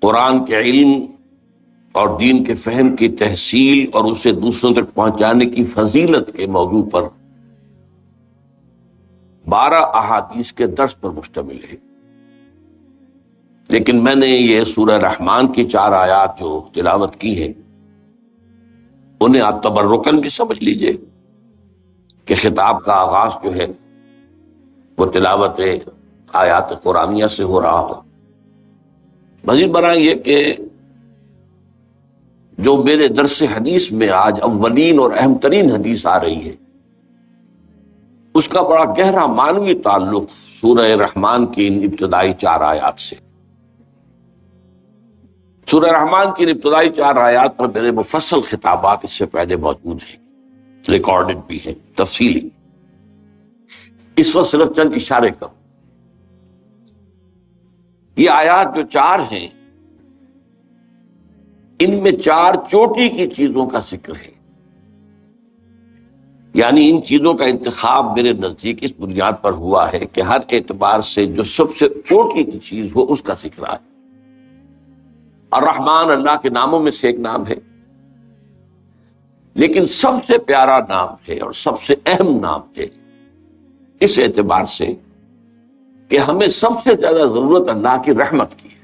قرآن کے علم اور دین کے فہم کی تحصیل اور اسے دوسروں تک پہنچانے کی فضیلت کے موضوع پر 12 احادیث کے درس پر مشتمل ہے، لیکن میں نے یہ سورہ رحمان کی 4 آیات جو تلاوت کی ہیں انہیں آپ تبرکن بھی سمجھ لیجئے کہ خطاب کا آغاز جو ہے وہ تلاوت آیات قرآنیہ سے ہو رہا ہو۔ مزید برآں یہ کہ جو میرے درس حدیث میں آج اولین اور اہم ترین حدیث آ رہی ہے اس کا بڑا گہرا معنوی تعلق سورہ رحمان کی ان ابتدائی 4 آیات سے۔ سورہ رحمان کی ان ابتدائی 4 آیات پر میرے مفصل خطابات اس سے پہلے موجود ہیں، ریکارڈڈ بھی ہیں تفصیلی۔ اس وقت صرف چند اشارے کروں۔ یہ آیات جو 4 ہیں ان میں 4 چوٹی کی چیزوں کا ذکر ہے، یعنی ان چیزوں کا انتخاب میرے نزدیک اس بنیاد پر ہوا ہے کہ ہر اعتبار سے جو سب سے چوٹی کی چیز ہو اس کا ذکر آئے۔ الرحمن اللہ کے ناموں میں سے ایک نام ہے، لیکن سب سے پیارا نام ہے اور سب سے اہم نام ہے اس اعتبار سے کہ ہمیں سب سے زیادہ ضرورت اللہ کی رحمت کی ہے۔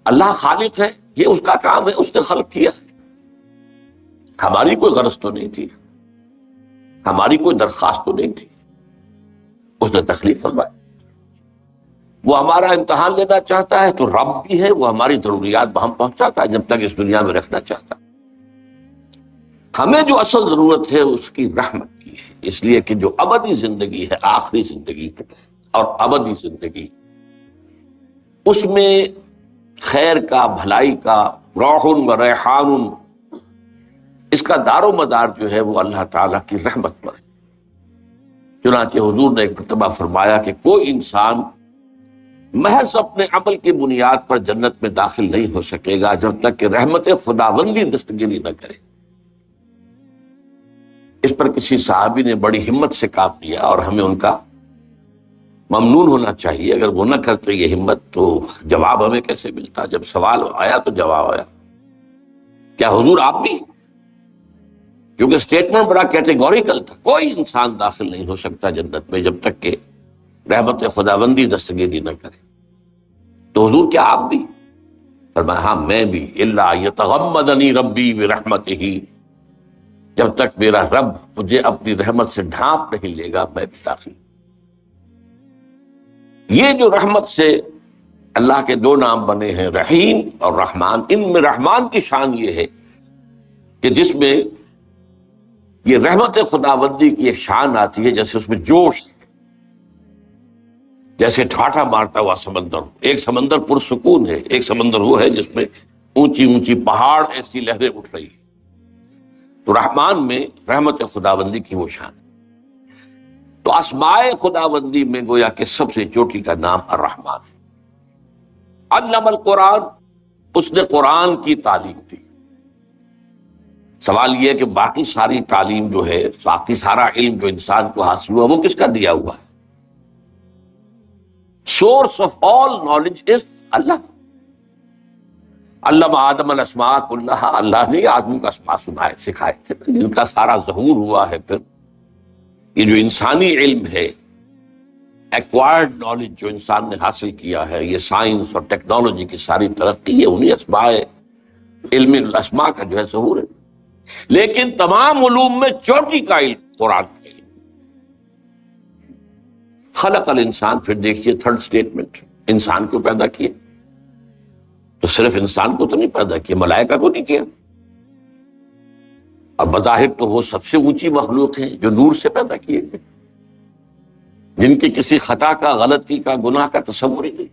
اللہ خالق ہے، یہ اس کا کام ہے، اس نے خلق کیا ہے، ہماری کوئی غرض تو نہیں تھی، ہماری کوئی درخواست تو نہیں تھی، اس نے تخلیق فرمائی۔ وہ ہمارا امتحان لینا چاہتا ہے تو رب بھی ہے، وہ ہماری ضروریات بہم پہنچاتا ہے جب تک اس دنیا میں رکھنا چاہتا ہے۔ ہمیں جو اصل ضرورت ہے اس کی رحمت کی ہے، اس لیے کہ جو ابدی زندگی ہے، آخری زندگی اور ابدی زندگی، اس میں خیر کا، بھلائی کا، روح و ریحان، اس کا دار و مدار جو ہے وہ اللہ تعالیٰ کی رحمت پر ہے۔ چنانچہ حضور نے ایک مرتبہ فرمایا کہ کوئی انسان محض اپنے عمل کی بنیاد پر جنت میں داخل نہیں ہو سکے گا جب تک کہ رحمت خداوندی دستگیری نہ کرے۔ اس پر کسی صحابی نے بڑی ہمت سے کام لیا اور ہمیں ان کا ممنون ہونا چاہیے۔ اگر وہ نہ کرتے یہ ہمت تو جواب ہمیں کیسے ملتا؟ جب سوال آیا تو جواب آیا۔ کیا حضور آپ بھی؟ کیونکہ سٹیٹمنٹ بڑا کیٹیگوریکل تھا، کوئی انسان داخل نہیں ہو سکتا جنت میں جب تک کہ رحمت خداوندی دستگیری نہ کرے۔ تو حضور کیا آپ بھی؟ فرمایا ہاں میں بھی، الا یتغمدنی ربی برحمتہ، جب تک میرا رب مجھے اپنی رحمت سے ڈھانپ نہیں لے گا میں بھی داخل۔ یہ جو رحمت سے اللہ کے 2 نام بنے ہیں، رحیم اور رحمان، ان میں رحمان کی شان یہ ہے کہ جس میں یہ رحمت خداوندی کی ایک شان آتی ہے، جیسے اس میں جوش، جیسے ٹھاٹھا مارتا ہوا سمندر ہو۔ ایک سمندر پرسکون ہے، ایک سمندر وہ ہے جس میں اونچی اونچی پہاڑ ایسی لہریں اٹھ رہی ہیں۔ تو رحمان میں رحمت خداوندی کی وہ شان ہے۔ تو اسماء خداوندی میں گویا کہ سب سے چوٹی کا نام الرحمن ہے۔ علم القرآن، اس نے قرآن کی تعلیم دی۔ سوال یہ ہے کہ باقی ساری تعلیم جو ہے، باقی سارا علم جو انسان کو حاصل ہوا وہ کس کا دیا ہوا ہے؟ Source of all knowledge is Allah. علم آدم الاسماء کلہا، اللہ نے آدم کا اسماء سکھائے تھے جن کا سارا ظہور ہوا ہے۔ پھر یہ جو انسانی علم ہے، ایکوائرڈ نالج جو انسان نے حاصل کیا ہے، یہ سائنس اور ٹیکنالوجی کی ساری ترقی یہ انہی اسماء، علم الاسماء کا جو ہے ظہور ہے۔ لیکن تمام علوم میں چوٹی کا علم قرآن کا علم۔ خلق الانسان، پھر دیکھیے 3rd سٹیٹمنٹ، انسان کو پیدا کیا۔ تو صرف انسان کو تو نہیں پیدا کیا، ملائکہ کو نہیں کیا۔ اب بظاہر تو وہ سب سے اونچی مخلوق ہیں جو نور سے پیدا کیے گئے، جن کی کسی خطا کا، غلطی کا، گناہ کا تصور ہی نہیں۔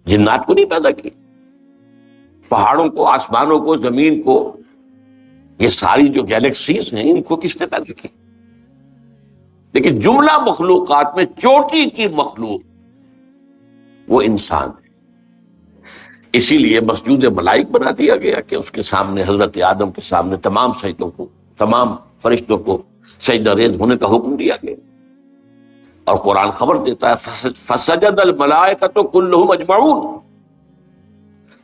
جنات کو نہیں پیدا کیا، پہاڑوں کو، آسمانوں کو، زمین کو، یہ ساری جو گیلیکسیز ہیں ان کو کس نے پیدا کیا؟ لیکن جملہ مخلوقات میں چوٹی کی مخلوق وہ انسان ہے۔ اسی لیے مسجود ملائک بنا دیا گیا کہ اس کے سامنے، حضرت آدم کے سامنے تمام سجدوں کو، تمام فرشتوں کو سجدہ ریز ہونے کا حکم دیا گیا۔ اور قرآن خبر دیتا ہے فسجد الملائکۃ کلہم اجمعون،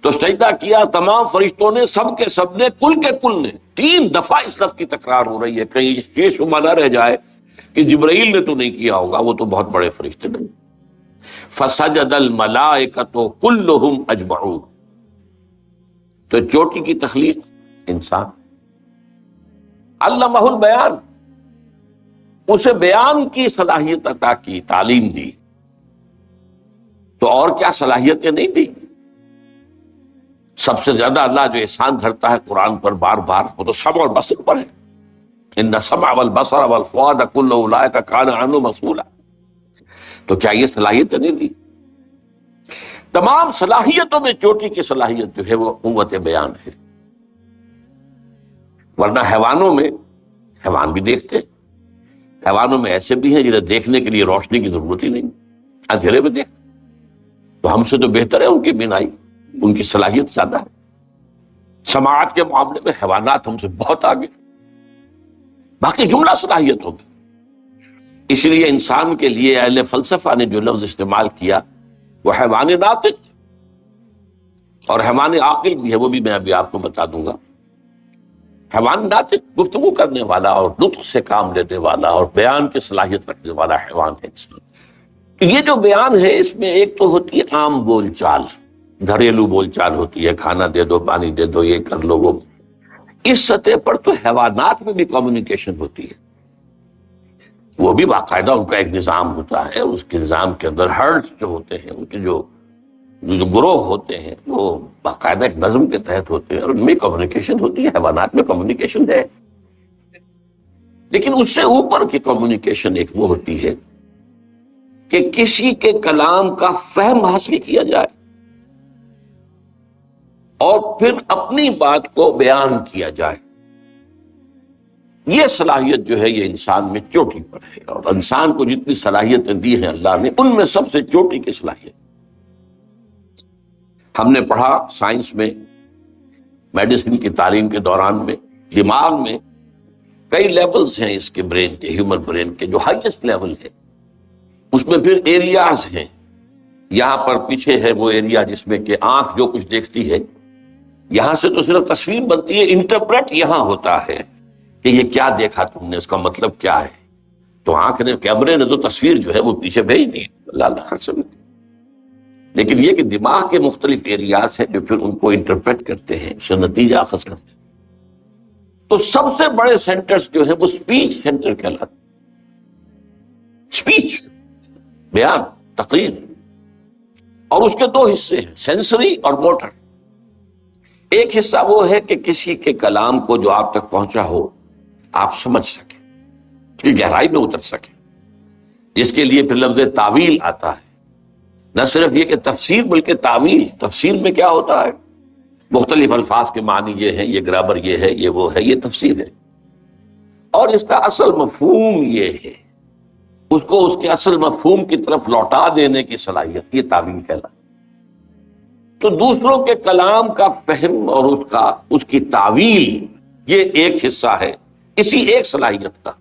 تو سجدہ کیا تمام فرشتوں نے، سب کے سب نے، کل کے کل نے۔ 3 دفعہ اس لفظ کی تکرار ہو رہی ہے، کہیں یہ شبہ نہ رہ جائے کہ جبرائیل نے تو نہیں کیا ہوگا، وہ تو بہت بڑے فرشتے نہیں۔ فسجد الملائکۃ کلہم اجمعون، تو چوٹی کی تخلیق انسان، علمہ البیان، اسے بیان کی صلاحیت عطا کی، تعلیم دی، تو اور کیا صلاحیتیں نہیں دی؟ سب سے زیادہ اللہ جو احسان دھرتا ہے قرآن پر بار بار، وہ تو سمع اور بصر پر ہے، ان السمع والبصر والفؤاد کل اولئک کان عنہ مسئولا، تو کیا یہ صلاحیتیں نہیں دی؟ تمام صلاحیتوں میں چوٹی کی صلاحیت جو ہے وہ قوت بیان ہے، ورنہ حیوانوں میں، حیوان بھی دیکھتے ہیں، حیوانوں میں ایسے بھی ہیں جنہیں دیکھنے کے لیے روشنی کی ضرورت ہی نہیں، اندھیرے میں دیکھ، تو ہم سے تو بہتر ہے ان کی بینائی، ان کی صلاحیت زیادہ ہے۔ سماعت کے معاملے میں حیوانات ہم سے بہت آگے، باقی جملہ صلاحیتوں میں۔ اس لیے انسان کے لیے اہل فلسفہ نے جو لفظ استعمال کیا وہ حیوان ناطق اور حیوان عاقل بھی ہے، وہ بھی میں ابھی آپ کو بتا دوں گا۔ حیوان ناطق گفتگو کرنے والا اور نطق سے کام لینے والا اور بیان کی صلاحیت رکھنے والا حیوان ہے انسان۔ یہ جو بیان ہے اس میں ایک تو ہوتی ہے عام بول چال، گھریلو بول چال ہوتی ہے، کھانا دے دو، پانی دے دو، یہ کر لو، وہ۔ اس سطح پر تو حیوانات میں بھی کمیونیکیشن ہوتی ہے، وہ بھی باقاعدہ ان کا ایک نظام ہوتا ہے، اس کے نظام کے اندر ہرڈز جو ہوتے ہیں، ان کے جو گروہ ہوتے ہیں وہ باقاعدہ ایک نظم کے تحت ہوتے ہیں، اور ان میں کمیونیکیشن ہوتی ہے۔ حیوانات میں کمیونیکیشن ہے، لیکن اس سے اوپر کی کمیونیکیشن ایک وہ ہوتی ہے کہ کسی کے کلام کا فہم حاصل کیا جائے اور پھر اپنی بات کو بیان کیا جائے۔ یہ صلاحیت جو ہے یہ انسان میں چوٹی پر ہے، اور انسان کو جتنی صلاحیتیں دی ہیں اللہ نے، ان میں سب سے چوٹی کی صلاحیت۔ ہم نے پڑھا سائنس میں، میڈیسن کی تعلیم کے دوران میں، دماغ میں کئی لیولز ہیں اس کے برین کے، ہیومن برین کے، جو ہائیسٹ لیول ہے اس میں پھر ایریاز ہیں۔ یہاں پر پیچھے ہے وہ ایریا جس میں کہ آنکھ جو کچھ دیکھتی ہے، یہاں سے تو صرف تصویر بنتی ہے، انٹرپریٹ یہاں ہوتا ہے کہ یہ کیا دیکھا تم نے، اس کا مطلب کیا ہے۔ تو آنکھ نے، کیمرے نے تو تصویر جو ہے وہ پیچھے بھیج دی، لیکن یہ کہ دماغ کے مختلف ایریاز ہیں جو پھر ان کو انٹرپریٹ کرتے ہیں، اس سے نتیجہ اخذ کرتے ہیں۔ تو سب سے بڑے سینٹرز جو ہیں وہ سپیچ سینٹر کہلاتے ہیں، سپیچ، بیان، تقریر، اور اس کے 2 حصے ہیں، سینسری اور موٹر۔ ایک حصہ وہ ہے کہ کسی کے کلام کو جو آپ تک پہنچا ہو آپ سمجھ سکیں، کہ گہرائی میں اتر سکیں، جس کے لیے پھر لفظ تعویل آتا ہے۔ نہ صرف یہ کہ تفسیر، بلکہ تعویل۔ تفسیر میں کیا ہوتا ہے؟ مختلف الفاظ کے معنی یہ ہے، یہ گرامر یہ ہے، یہ وہ ہے، یہ تفسیر ہے، اور اس کا اصل مفہوم یہ ہے، اس کو اس کے اصل مفہوم کی طرف لوٹا دینے کی صلاحیت، یہ تعویل کہلاتا ہے۔ تو دوسروں کے کلام کا فہم اور اس کی تعویل، یہ ایک حصہ ہے اسی ایک صلاحیت کا،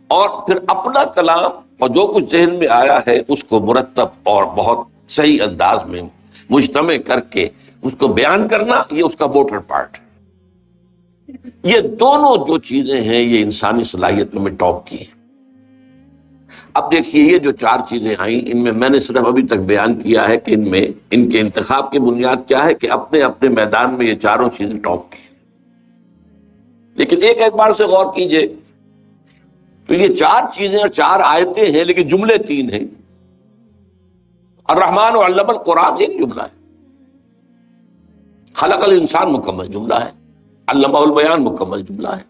اور پھر اپنا کلام اور جو کچھ ذہن میں آیا ہے اس کو مرتب اور بہت صحیح انداز میں مجتمع کر کے اس کو بیان کرنا، یہ اس کا موٹر پارٹ۔ یہ دونوں جو چیزیں ہیں یہ انسانی صلاحیتوں میں ٹاپ کی ہیں۔ اب دیکھیے یہ جو 4 چیزیں آئیں، ان میں نے صرف ابھی تک بیان کیا ہے کہ ان میں ان کے انتخاب کی بنیاد کیا ہے کہ اپنے اپنے میدان میں یہ چاروں چیزیں ٹاپ کی ہیں۔ لیکن ایک اعتبار سے غور کیجئے تو یہ 4 چیزیں اور 4 آیتیں ہیں، لیکن جملے 3 ہیں۔ الرحمن علم القرآن ایک جملہ ہے، خلق الانسان مکمل جملہ ہے، علمہ البیان مکمل جملہ ہے۔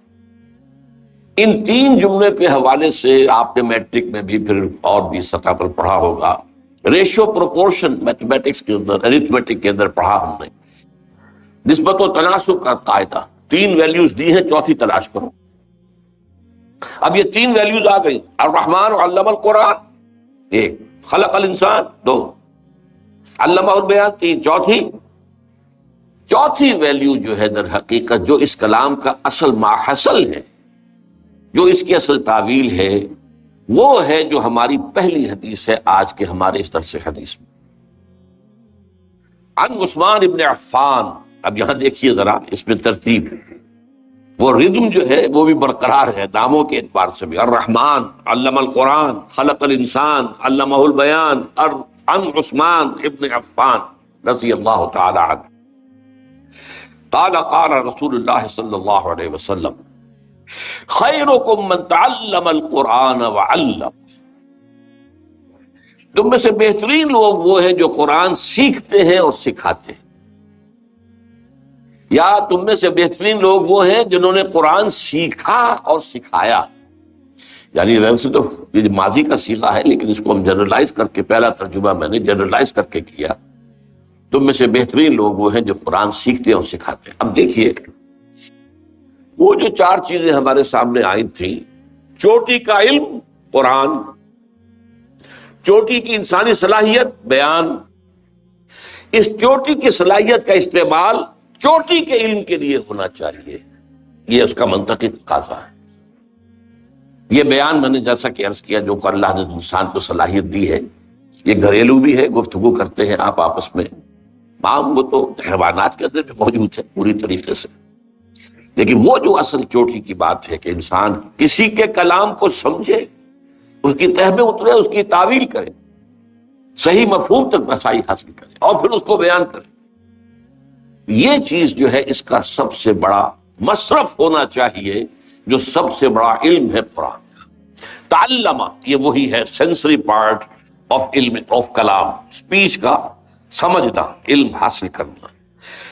ان 3 جملے کے حوالے سے آپ نے میٹرک میں بھی پھر اور بھی سطح پر پڑھا ہوگا، ریشو پروپورشن میتھمیٹکس کے اندر، ارتھمیٹک کے اندر پڑھا ہم نے، نسبت و تناسب کا قاعدہ۔ 3 ویلیوز دی ہیں، چوتھی تلاش کرو۔ اب یہ 3 ویلیوز آ گئی، الرحمن علم القرآن 1، خلق الانسان 2، علمہ البیان 3، چوتھی ویلیو جو ہے در حقیقت جو اس کلام کا اصل ماحصل ہے، جو اس کی اصل تعویل ہے، وہ ہے جو ہماری پہلی حدیث ہے آج کے ہمارے اس درس حدیث میں. عن عثمان ابن عفان. اب یہاں دیکھیے ذرا اس میں ترتیب، وہ ردم جو ہے وہ بھی برقرار ہے ناموں کے اعتبار سے بھی. الرحمن علم القرآن خلق الانسان علمہ البیان. عن عثمان ابن عفان رضی اللہ تعالی عنہ قال قال رسول اللہ صلی اللہ علیہ وسلم خیرکم من تعلم القرآن وعلم. تم میں سے بہترین لوگ وہ ہیں جو قرآن سیکھتے ہیں اور سکھاتے ہیں، یا تم میں سے بہترین لوگ وہ ہیں جنہوں نے قرآن سیکھا اور سکھایا. یعنی ویسے تو یہ ماضی کا صیغہ ہے، لیکن اس کو ہم جنرلائز کر کے، پہلا ترجمہ میں نے جنرلائز کر کے کیا. تم میں سے بہترین لوگ وہ ہیں جو قرآن سیکھتے اور سکھاتے ہیں. اب دیکھیے وہ جو چار چیزیں ہمارے سامنے آئی تھیں، چوٹی کا علم قرآن، چوٹی کی انسانی صلاحیت بیان، اس چوٹی کی صلاحیت کا استعمال چوٹی کے علم کے لیے ہونا چاہیے، یہ اس کا منطقی تقاضا ہے. یہ بیان میں نے جیسا کہ عرض کیا جو کہ اللہ نے انسان کو صلاحیت دی ہے، یہ گھریلو بھی ہے، گفتگو کرتے ہیں آپ آپس میں، وہ تو حیوانات کے اندر بھی موجود ہے پوری طریقے سے. لیکن وہ جو اصل چوٹی کی بات ہے کہ انسان کسی کے کلام کو سمجھے، اس کی تہ میں اترے، اس کی تعویل کرے، صحیح مفہوم تک رسائی حاصل کرے اور پھر اس کو بیان کرے. یہ چیز جو ہے اس کا سب سے بڑا مصرف ہونا چاہیے، جو سب سے بڑا علم ہے قرآن کا. تعلم یہ وہی ہے سینسری پارٹ آف علم آف کلام، اسپیچ کا سمجھنا، علم حاصل کرنا.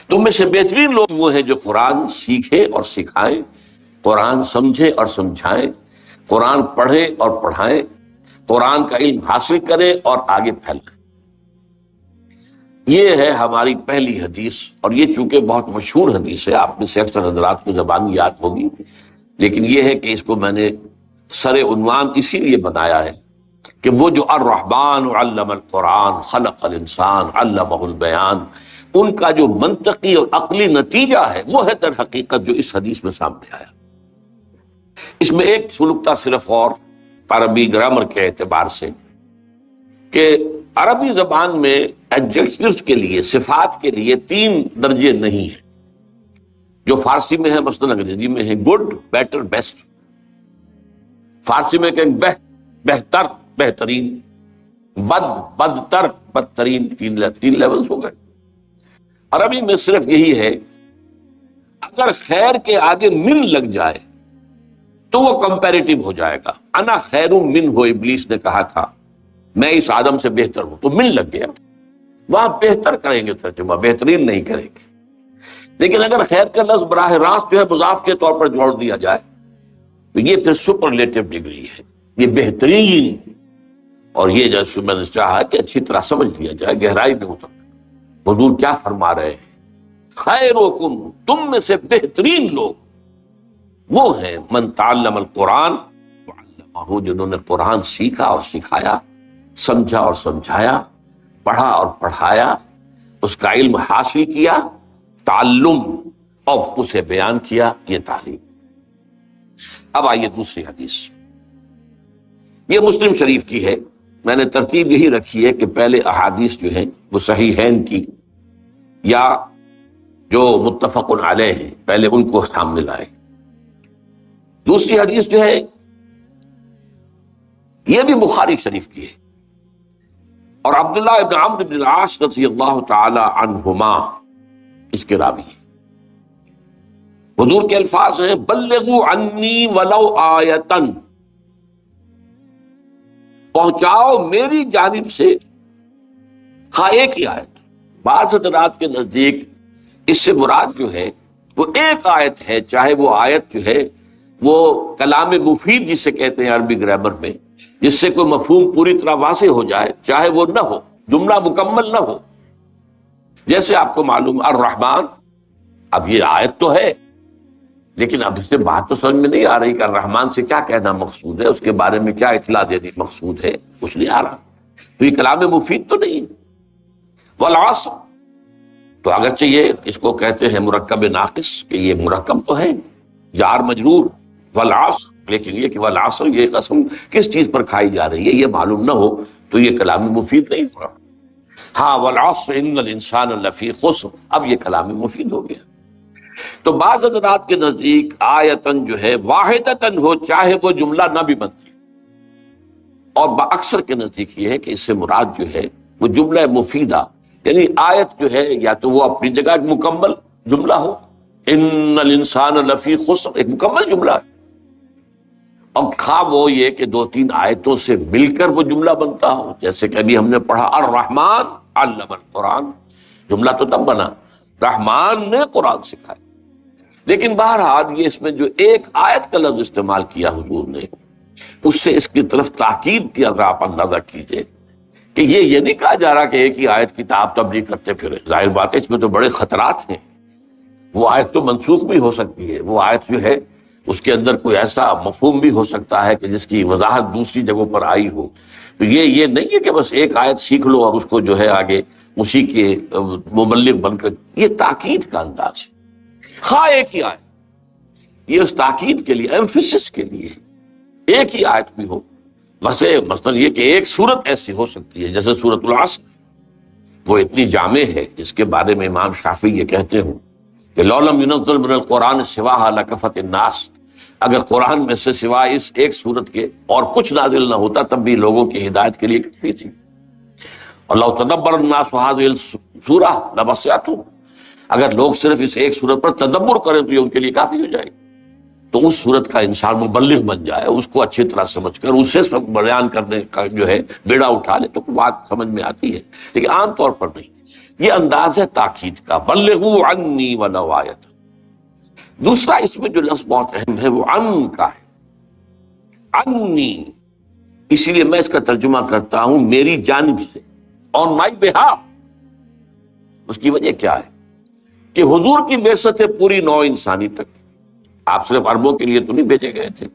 تم میں سے بہترین لوگ وہ ہیں جو قرآن سیکھے اور سکھائیں، قرآن سمجھے اور سمجھائیں، قرآن پڑھے اور پڑھائیں، قرآن کا علم حاصل کرے اور آگے پھیلائیں. یہ ہے ہماری پہلی حدیث، اور یہ چونکہ بہت مشہور حدیث ہے، آپ میں سے اکثر حضرات کو زبانی یاد ہوگی، لیکن یہ ہے کہ اس کو میں نے سر عنوان اسی لیے بنایا ہے کہ وہ جو الرحمن علم القرآن خلق الانسان علمہ البیان، ان کا جو منطقی اور عقلی نتیجہ ہے وہ ہے در حقیقت جو اس حدیث میں سامنے آیا. اس میں ایک سلوکتا صرف اور عربی گرامر کے اعتبار سے کہ عربی زبان میں ایڈجیکٹیوز کے لیے، صفات کے لیے 3 درجے نہیں ہیں جو فارسی میں ہے، مثلا انگریزی میں ہے گڈ، بیٹر، بیسٹ. فارسی میں کہ بہتر، بہترین، بد، بدتر، بدترین. 3 لیولز ہو گئے. عربی میں صرف یہی ہے، اگر خیر کے آگے من لگ جائے تو وہ کمپیریٹیو ہو جائے گا. انا خیر من ہو، ابلیس نے کہا تھا میں اس آدم سے بہتر ہوں، تو من لگ گیا، وہاں بہتر کریں گے ترجمہ، بہترین نہیں کریں گے. لیکن اگر خیر کا لفظ براہ راست جو ہے مضاف کے طور پر جوڑ دیا جائے تو یہ پھر سپرلیٹو ڈگری ہے، یہ بہترین. اور یہ جیسے میں نے چاہا کہ اچھی طرح سمجھ لیا جائے، گہرائی میں اتر حضور کیا فرما رہے ہیں. خیرکم، تم میں سے بہترین لوگ وہ ہیں من تعلم القرآن وعلمہ، جنہوں نے قرآن سیکھا اور سکھایا، سمجھا اور سمجھایا، پڑھا اور پڑھایا، اس کا علم حاصل کیا، تعلم، اور اسے بیان کیا، یہ تعلیم. اب آئیے دوسری حدیث، یہ مسلم شریف کی ہے. میں نے ترتیب یہی رکھی ہے کہ پہلے احادیث جو ہیں وہ صحیحین کی یا جو متفق علیہ ہیں پہلے ان کو سامنے لائے. دوسری حدیث جو ہے یہ بھی بخاری شریف کی ہے، اور عبداللہ ابن عمرو بن العاص رضی اللہ تعالی عنہما اس کے راوی ہیں. حضور کے الفاظ ہیں بلغوا عنی ولو آیتن، پہنچاؤ میری جانب سے خواہ ایک ہی آیت. بعض حضرات کے نزدیک اس سے مراد جو ہے وہ ایک آیت ہے، چاہے وہ آیت جو ہے وہ کلام مفید جسے کہتے ہیں عربی گرامر میں، جس سے کوئی مفہوم پوری طرح واضح ہو جائے، چاہے وہ نہ ہو، جملہ مکمل نہ ہو. جیسے آپ کو معلوم الرحمن، اب یہ آیت تو ہے لیکن اب اس سے بات تو سمجھ میں نہیں آ رہی کہ الرحمن سے کیا کہنا مقصود ہے، اس کے بارے میں کیا اطلاع دینی مقصود ہے، کچھ نہیں آ رہا، تو یہ کلام مفید تو نہیں. والعصر، تو اگرچہ یہ اس کو کہتے ہیں مرکب ناقص کہ یہ مرکب تو ہے، جار مجرور، والعصر لیکن یہ کہ والعصر یہ قسم کس چیز پر کھائی جا رہی ہے یہ معلوم نہ ہو تو یہ کلام مفید نہیں ہوا. ہاں والعصر ان الانسان لفی خسر، اب یہ کلام مفید ہو گیا. تو بعض حضرات کے نزدیک آیتن جو ہے واحدتن ہو چاہے وہ جملہ نہ بھی بنتی، اور اکثر کے نزدیک یہ ہے کہ اس سے مراد جو ہے وہ جملہ مفیدہ، یعنی آیت جو ہے یا تو وہ اپنی جگہ ایک مکمل جملہ ہو، ان الانسان لفی خسر ایک مکمل جملہ ہے، اور خواہ وہ یہ کہ دو تین آیتوں سے مل کر وہ جملہ بنتا ہو، جیسے کہ ابھی ہم نے پڑھا الرحمن علم القرآن، جملہ تو تب بنا رحمان نے قرآن سکھایا. لیکن بہرحال یہ اس میں جو ایک آیت کا لفظ استعمال کیا حضور نے، اس سے اس کی طرف تاکید کی اگر آپ اندازہ کیجئے کہ یہ نہیں کہا جا رہا کہ ایک ہی آیت کی آپ تبلیغ کرتے پھرے. ظاہر بات ہے اس میں تو بڑے خطرات ہیں. وہ آیت تو منسوخ بھی ہو سکتی ہے، وہ آیت جو ہے اس کے اندر کوئی ایسا مفہوم بھی ہو سکتا ہے کہ جس کی وضاحت دوسری جگہوں پر آئی ہو. تو یہ نہیں ہے کہ بس ایک آیت سیکھ لو اور اس کو جو ہے آگے اسی کے مبلغ بن کر، یہ تاکید کا انداز ہے. خواہ ایک ہی آیت، یہ اس تاکید کے لیے ایمفیسس کے لیے ایک ہی آیت بھی ہو. مثلا یہ کہ ایک صورت ایسی ہو سکتی ہے جیسے سورۃ العصر، وہ اتنی جامع ہے جس کے بارے میں امام شافعی یہ کہتے ہیں کہ لو لم ينزل من القرآن سواها لکفت الناس، اگر قرآن میں سے سوائے اس ایک صورت کے اور کچھ نازل نہ ہوتا تب بھی لوگوں کی ہدایت کے لیے کافی تھی. اور لو تدبر الناس هذه السورہ لوسعتهم، اگر لوگ صرف اس ایک صورت پر تدبر کریں تو یہ ان کے لیے کافی ہو جائے گی. تو اس صورت کا انسان مبلغ بن جائے، اس کو اچھی طرح سمجھ کر اسے سب بیان کرنے کا جو ہے بیڑا اٹھا لے تو بات سمجھ میں آتی ہے، لیکن عام طور پر نہیں. یہ انداز ہے تاکید کا، بلغوا عنی ولو آیۃ. دوسرا اس میں جو لفظ بہت اہم ہے وہ عن کا ہے، عنی. اسی لیے میں اس کا ترجمہ کرتا ہوں میری جانب سے، آن مائی بہاف. اس کی وجہ کیا ہے کہ حضور کی بعثت ہے پوری نوع انسانی تک، آپ صرف عربوں کے لیے تو نہیں بھیجے گئے تھے.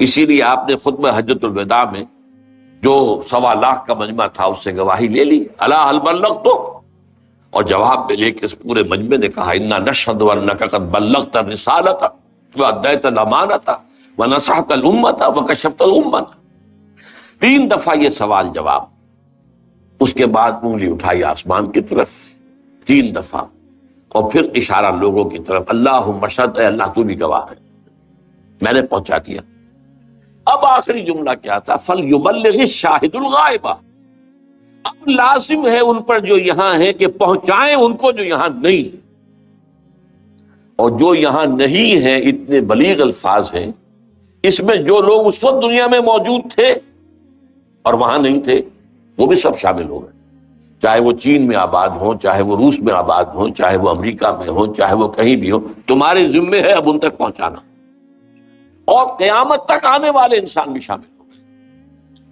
اسی لیے آپ نے خطبہ حجۃ الوداع میں جو 1.25 لاکھ کا مجمع تھا اس سے گواہی لے لی، الا هل بلغت، اور جواب میں لے کے اس پورے مجمع نے کہا انا نشهد انک قد بلغت الرسالۃ وادیت الامانۃ ونصحت الامۃ وکشفت الامۃ. 3 دفعہ یہ سوال جواب، اس کے بعد انگلی اٹھائی آسمان کی طرف 3 دفعہ، اور پھر اشارہ لوگوں کی طرف، اللہم اشہد، اے اللہ تو بھی گواہ ہے میں نے پہنچا دیا. اب آخری جملہ کیا تھا؟ فَلْيُبَلِّغِ الشَّاهِدُ الْغَائِبَ. اب لازم ہے ان پر جو یہاں ہے کہ پہنچائیں ان کو جو یہاں نہیں، اور جو یہاں نہیں ہے اتنے بلیغ الفاظ ہیں، اس میں جو لوگ اس وقت دنیا میں موجود تھے اور وہاں نہیں تھے وہ بھی سب شامل ہو گئے، چاہے وہ چین میں آباد ہوں، چاہے وہ روس میں آباد ہوں، چاہے وہ امریکہ میں ہوں، چاہے وہ کہیں بھی ہوں، تمہارے ذمے ہے اب ان تک پہنچانا. اور قیامت تک آنے والے انسان بھی شامل ہو گئے،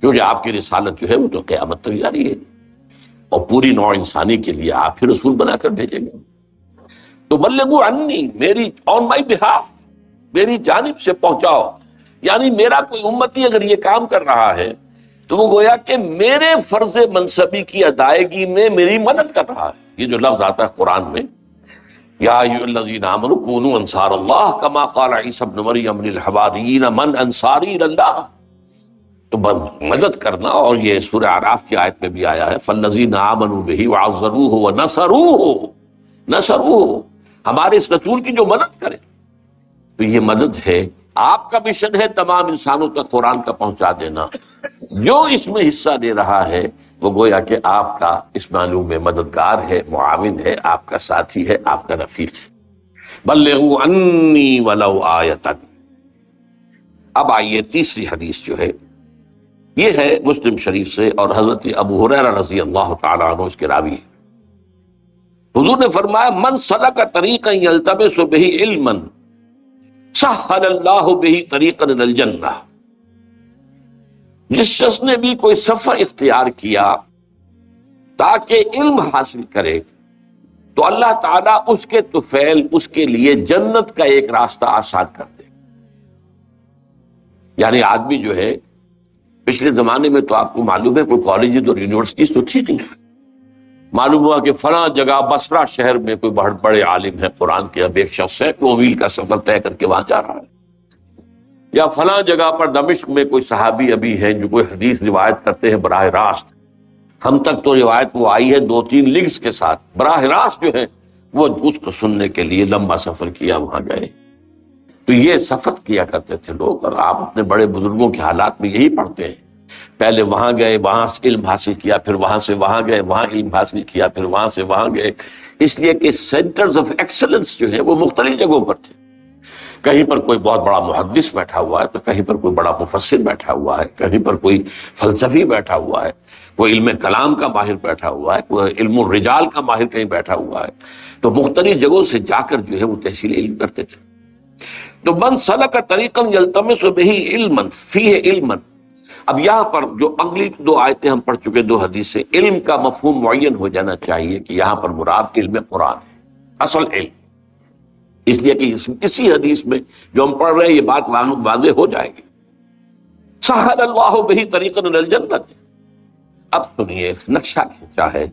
کیونکہ آپ کی رسالت جو ہے وہ تو قیامت تک جاری ہے، اور پوری نوع انسانی کے لیے آپ پھر رسول بنا کر بھیجیں گے. تو بلغوا عنی، میری آن مائی بہاف، میری جانب سے پہنچاؤ. یعنی میرا کوئی امتی اگر یہ کام کر رہا ہے تو وہ گویا کہ میرے فرض منصبی کی ادائیگی میں میری مدد کر رہا ہے. یہ جو لفظ آتا ہے قرآن میں، یا ایھا الذین آمنوا کونوا انصار اللہ کما قال عیسی ابن مریم للحواریین من انصاری الی اللہ. تو مدد کرنا، اور یہ سورہ اعراف کی آیت میں بھی آیا ہے فالذین آمنوا بہ وعزروہ ونصروہ. نصروہ، ہمارے اس رسول کی جو مدد کرے. تو یہ مدد ہے، آپ کا مشن ہے تمام انسانوں تک قرآن کا پہنچا دینا. جو اس میں حصہ دے رہا ہے وہ گویا کہ آپ کا اس معلوم میں مددگار ہے، معاون ہے، آپ کا ساتھی ہے، آپ کا رفیق ہے. بلغوا عنی ولو آیۃ. اب آئیے تیسری حدیث جو ہے یہ ہے مسلم شریف سے، اور حضرت ابو ہریرہ رضی اللہ تعالیٰ عنہ اس کے راوی ہیں. حضور نے فرمایا من سلک طریقا یلتمس بہ علما سہل اللہ بہ طریقا الی الجنہ. جس شخص نے بھی کوئی سفر اختیار کیا تاکہ علم حاصل کرے تو اللہ تعالیٰ اس کے طفیل اس کے لیے جنت کا ایک راستہ آسان کر دے. یعنی آدمی جو ہے، پچھلے زمانے میں تو آپ کو معلوم ہے کوئی کالجز اور یونیورسٹیز تو تھی نہیں. معلوم ہوا کہ فلاں جگہ بصرہ شہر میں کوئی بہت بڑے عالم ہیں قرآن کے، اب ایک شخص ہے وہ میل کا سفر طے کر کے وہاں جا رہا ہے. یا فلاں جگہ پر دمشق میں کوئی صحابی ابھی ہیں جو کوئی حدیث روایت کرتے ہیں براہ راست، ہم تک تو روایت وہ آئی ہے 2-3 لنکس کے ساتھ، براہ راست جو ہے وہ اس کو سننے کے لیے لمبا سفر کیا وہاں گئے۔ تو یہ سفر کیا کرتے تھے لوگ، اور آپ اپنے بڑے بزرگوں کے حالات میں یہی پڑھتے ہیں، پہلے وہاں گئے، وہاں سے علم حاصل کیا، پھر وہاں سے وہاں گئے، وہاں علم حاصل کیا، پھر وہاں سے وہاں گئے، اس لیے کہ سینٹرز آف ایکسلنس جو ہے وہ مختلف جگہوں پر تھے۔ کہیں پر کوئی بہت بڑا محدث بیٹھا ہوا ہے تو کہیں پر کوئی بڑا مفسر بیٹھا ہوا ہے، کہیں پر کوئی فلسفی بیٹھا ہوا ہے، کوئی علم کلام کا ماہر بیٹھا ہوا ہے، کوئی علم الرجال کا ماہر کہیں بیٹھا ہوا ہے، تو مختلف جگہوں سے جا کر جو ہے وہ تحصیل علم کرتے تھے۔ تو من سلک طریقا یلتمس بہ علما فیہ علما، اب یہاں پر جو اگلی 2 آیتیں ہم پڑھ چکے، 2 حدیثیں، علم کا مفہوم معین ہو جانا چاہیے کہ یہاں پر مراد علم قرآن ہے، اصل علم، اس لیے کہ کسی حدیث میں جو ہم پڑھ رہے ہیں یہ بات واضح ہو جائے گی۔ سہل اللہ بہ طریقا الی الجنۃ، اب سنیے نقشہ کھینچا ہے،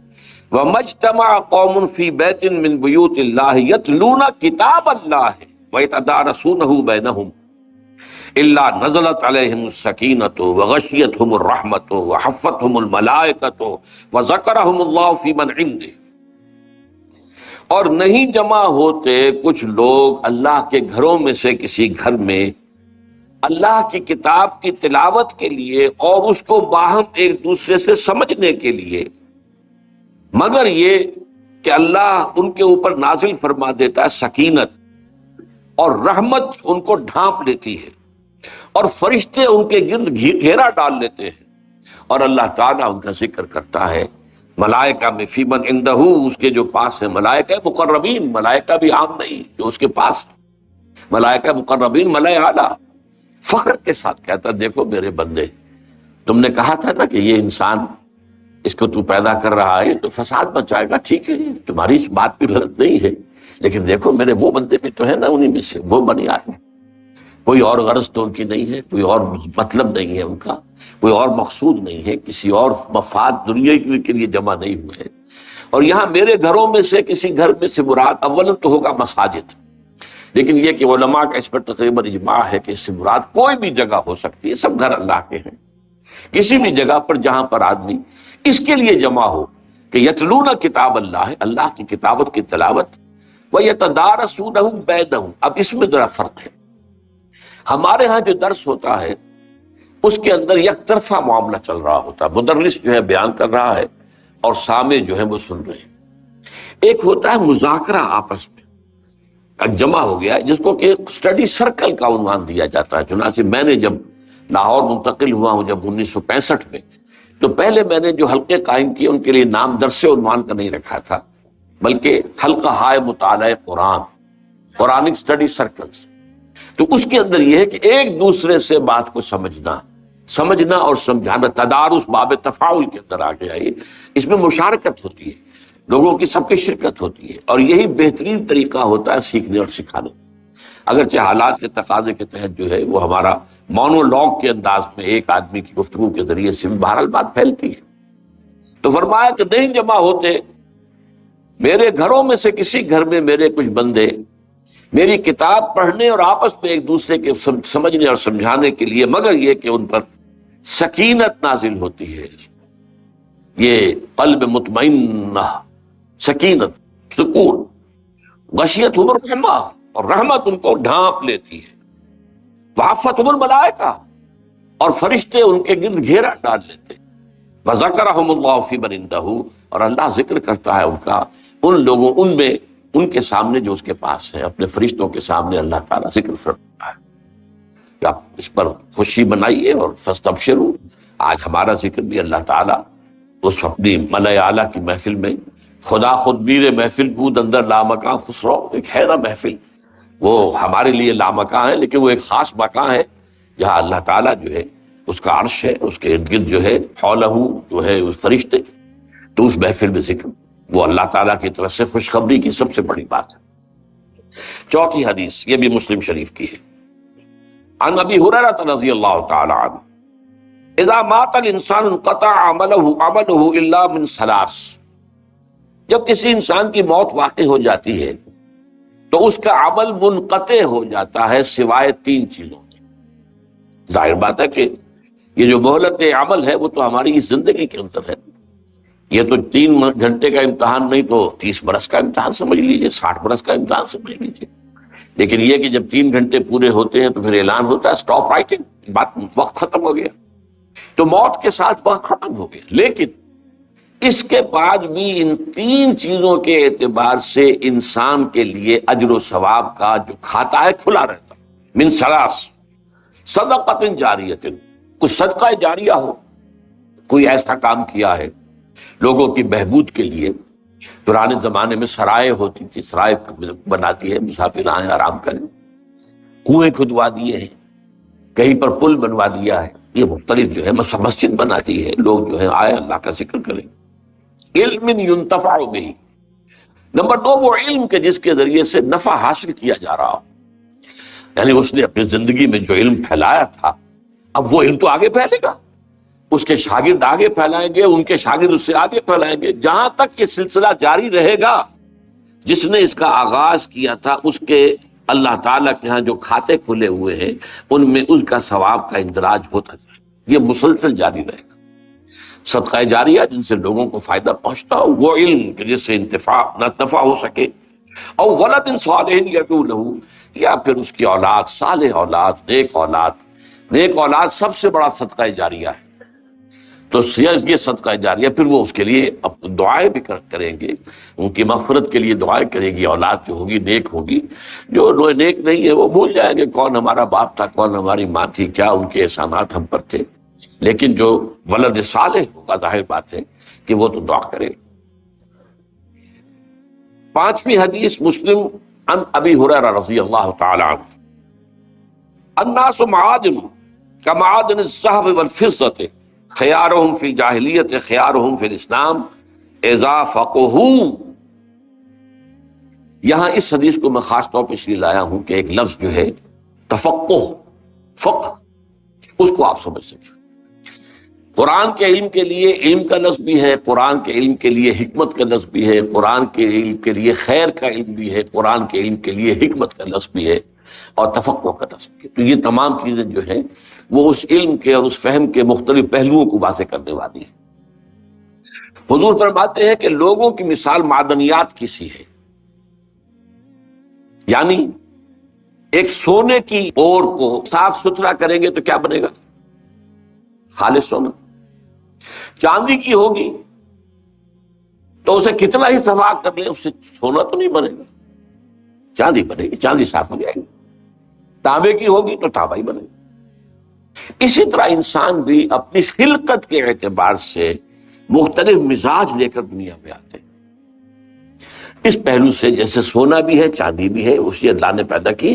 وَمَجْتَمَعَ قَوْمٌ فِي بَيْتٍ مِّن بُيُوتِ اللَّهِ يَتْلُونَ كِتَابَ اللَّهِ وَيَتَدَارَسُونَهُ بَيْنَهُمْ إِلَّا نَزَلَتْ عَلَيْهِمُ السَّكِينَةُ وَغَشِيَتْهُمُ الرَّحْمَةُ وَحَفَّتْهُمُ الْمَلَائِكَةُ وَذَكَرَهُمُ اللَّهُ فِي مَنْ عِندِهِ، اور نہیں جمع ہوتے کچھ لوگ اللہ کے گھروں میں سے کسی گھر میں اللہ کی کتاب کی تلاوت کے لیے اور اس کو باہم ایک دوسرے سے سمجھنے کے لیے، مگر یہ کہ اللہ ان کے اوپر نازل فرما دیتا ہے سکینت، اور رحمت ان کو ڈھانپ لیتی ہے، اور فرشتے ان کے گرد گھیرا ڈال لیتے ہیں، اور اللہ تعالیٰ ان کا ذکر کرتا ہے ملائکہ میں فی من عندہ، اس کے جو پاس ہے، ملائکہ مقربین، ملائکہ بھی عام نہیں جو اس کے پاس، ملائکہ مقربین، ملائکہ اعلیٰ، فخر کے ساتھ کہتا دیکھو میرے بندے، تم نے کہا تھا نا کہ یہ انسان اس کو تو پیدا کر رہا ہے تو فساد مچائے گا، ٹھیک ہے تمہاری اس بات بھی غلط نہیں ہے، لیکن دیکھو میرے وہ بندے بھی تو ہیں نا انہی میں سے، وہ بنی آدمی، کوئی اور غرض تو ان کی نہیں ہے، کوئی اور مطلب نہیں ہے ان کا، کوئی اور مقصود نہیں ہے، کسی اور مفاد دنیا کے لیے جمع نہیں ہوئے ہیں۔ اور یہاں میرے گھروں میں سے کسی گھر میں سے مراد اول تو ہوگا مساجد، لیکن یہ کہ علماء کا اس پر تقریباً اجماع ہے کہ اس سے مراد کوئی بھی جگہ ہو سکتی ہے، سب گھر اللہ کے ہیں، کسی بھی جگہ پر جہاں پر آدمی اس کے لیے جمع ہو کہ یتلون کتاب اللہ، اللہ کی کتابت کی تلاوت، وَيَتَدَارَسُونَهُ بَيْنَهُمْ، اب اس میں ذرا فرق ہے، ہمارے ہاں جو درس ہوتا ہے اس کے اندر یک طرفہ معاملہ چل رہا ہوتا ہے، مدرس جو ہے بیان کر رہا ہے اور سامع جو ہے وہ سن رہے ہیں، ایک ہوتا ہے مذاکرہ آپس میں جمع ہو گیا ہے جس کو کہ اسٹڈی سرکل کا عنوان دیا جاتا ہے۔ چنانچہ میں نے جب لاہور منتقل ہوا ہوں جب 1965 میں، تو پہلے میں نے جو حلقے قائم کیے ان کے لیے نام درس عنوان کا نہیں رکھا تھا، بلکہ حلقہ ہائے مطالعہ قرآن، قرآنک اسٹڈی سرکلز۔ تو اس کے اندر یہ ہے کہ ایک دوسرے سے بات کو سمجھنا اور سمجھانا، تدارس باب تفاعل کے اندر آ گیا، اس میں مشارکت ہوتی ہے، لوگوں کی سب کی شرکت ہوتی ہے، اور یہی بہترین طریقہ ہوتا ہے سیکھنے اور سکھانے، اگرچہ حالات کے تقاضے کے تحت جو ہے وہ ہمارا مونولوگ کے انداز میں ایک آدمی کی گفتگو کے ذریعے سے بہرحال بات پھیلتی ہے۔ تو فرمایا کہ نہیں جمع ہوتے میرے گھروں میں سے کسی گھر میں میرے کچھ بندے میری کتاب پڑھنے اور آپس میں ایک دوسرے کے سمجھنے اور سمجھانے کے لیے، مگر یہ کہ ان پر سکینت نازل ہوتی ہے، یہ قلب مطمئنہ، سکینت، سکون، غشیتہم الرحمہ، اور رحمت ان کو ڈھانپ لیتی ہے، وحفتہم الملائکہ، اور فرشتے ان کے گرد گھیرا ڈال لیتے، وذکرہم اللہ فی من عندہ، اور اللہ ذکر کرتا ہے ان کا ان لوگوں، ان میں، ان کے سامنے جو اس کے پاس ہے، اپنے فرشتوں کے سامنے اللہ تعالیٰ ذکر فرماتا ہے کہ آپ اس پر خوشی منائیے اور فاستبشروا۔ آج ہمارا ذکر بھی اللہ تعالیٰ اس اپنی ملائے اعلیٰ کی محفل میں، خدا خود میر محفل بود اندر لامکاں خسرو، ایک ہے نا محفل، وہ ہمارے لیے لامکاں ہے، لیکن وہ ایک خاص مکان ہے جہاں اللہ تعالیٰ جو ہے اس کا عرش ہے، اس کے ارد گرد جو ہے حولہ جو ہے اس فرشتے، تو اس محفل میں ذکر وہ اللہ تعالیٰ کی طرف سے خوشخبری کی سب سے بڑی بات ہے۔ چوتھی حدیث یہ بھی مسلم شریف کی ہے، عن ابی ہریرہ رضی اللہ تعالی عنہ اذا مات الانسان انقطع عملہ الا من ثلاث، جب کسی انسان کی موت واقع ہو جاتی ہے تو اس کا عمل منقطع ہو جاتا ہے سوائے 3 چیزوں کے۔ ظاہر بات ہے کہ یہ جو مہلت عمل ہے وہ تو ہماری اس زندگی کے اندر ہے. یہ تو 3 گھنٹے کا امتحان نہیں تو 30 برس کا امتحان سمجھ لیجئے، 60 برس کا امتحان سمجھ لیجئے. لیکن یہ کہ جب 3 گھنٹے پورے ہوتے ہیں تو پھر اعلان ہوتا ہے اسٹاپ رائٹنگ، بات وقت ختم ہو گیا. تو موت کے ساتھ وقت ختم ہو گیا. لیکن اس کے بعد بھی ان 3 چیزوں کے اعتبار سے انسان کے لیے اجر و ثواب کا جو کھاتا ہے کھلا رہتا. من ثلاث صدقۃ جاریۃ، کچھ صدقہ جاریہ ہو، کوئی ایسا کام کیا ہے لوگوں کی بہبود کے لیے. پرانے زمانے میں سرائے ہوتی تھی، سرائے بناتی ہے مسافر آئیں آرام کریں، کنویں کھدوا دیے ہیں، کہیں پر پل بنوا دیا ہے، یہ مختلف جو ہے مسجد بناتی ہے، لوگ جو ہے آئے اللہ کا ذکر کریں. علم ينتفع به، نمبر 2 وہ علم کے جس کے ذریعے سے نفع حاصل کیا جا رہا ہو. یعنی اس نے اپنی زندگی میں جو علم پھیلایا تھا اب وہ علم تو آگے پھیلے گا، اس کے شاگرد آگے پھیلائیں گے، ان کے شاگرد اس سے آگے پھیلائیں گے، جہاں تک یہ سلسلہ جاری رہے گا. جس نے اس کا آغاز کیا تھا اس کے اللہ تعالیٰ کے ہاں جو کھاتے کھلے ہوئے ہیں ان میں اس کا ثواب کا اندراج ہوتا جائے. یہ مسلسل جاری رہے گا. صدقہ جاریہ جن سے لوگوں کو فائدہ پہنچتا ہو، وہ علم کہ جس سے نفع ہو سکے، اور ولد صالح یدعو لہ، یا پھر اس کی اولاد، صالح اولاد، نیک اولاد. نیک اولاد سب سے بڑا صدقہ جاریہ ہے. تو یہ صدقہ جاریہ پھر وہ اس کے لیے دعائیں بھی کریں گے، ان کی مغفرت کے لیے دعائیں کرے گی. اولاد جو ہوگی نیک ہوگی، جو نیک نہیں ہے وہ بھول جائیں گے کون ہمارا باپ تھا، کون ہماری ماں تھی، کیا ان کے احسانات ہم پر تھے. لیکن جو ولد صالح ہوگا ظاہر بات ہے کہ وہ تو دعا کرے. 5ویں حدیث مسلم عن ابی ہریرہ رضی اللہ تعالی عنہ، الناس معادن کمعادن الذهب والفضة خیارہم فی الجاہلیت خیارہم فی الاسلام اذا فقہوا. یہاں اس حدیث کو میں خاص طور پر اس لیے لایا ہوں کہ ایک لفظ جو ہے تفقہ، فقہ، اس کو آپ سمجھ سکیں. قرآن کے علم کے لیے علم کا لفظ بھی ہے، قرآن کے علم کے لیے حکمت کا لفظ بھی ہے، قرآن کے علم کے لیے خیر کا علم بھی ہے، قرآن کے علم کے لیے حکمت کا لفظ بھی ہے، اور تفقہ کا لفظ بھی ہے. تو یہ تمام چیزیں جو ہیں وہ اس علم کے اور اس فہم کے مختلف پہلوؤں کو واضح کرنے والی ہیں. حضور فرماتے ہیں کہ لوگوں کی مثال معدنیات کی سی ہے. یعنی ایک سونے کی اور کو صاف ستھرا کریں گے تو کیا بنے گا؟ خالص سونا. چاندی کی ہوگی تو اسے کتنا ہی صفا کر لیں اس سے سونا تو نہیں بنے گا، چاندی بنے گی، چاندی صاف ہو جائے گی. تانبے کی ہوگی تو تانبا ہی بنے گا. اسی طرح انسان بھی اپنی خلقت کے اعتبار سے مختلف مزاج لے کر دنیا میں آتے ہیں. اس پہلو سے جیسے سونا بھی ہے، چاندی بھی ہے، اسی اللہ نے پیدا کی.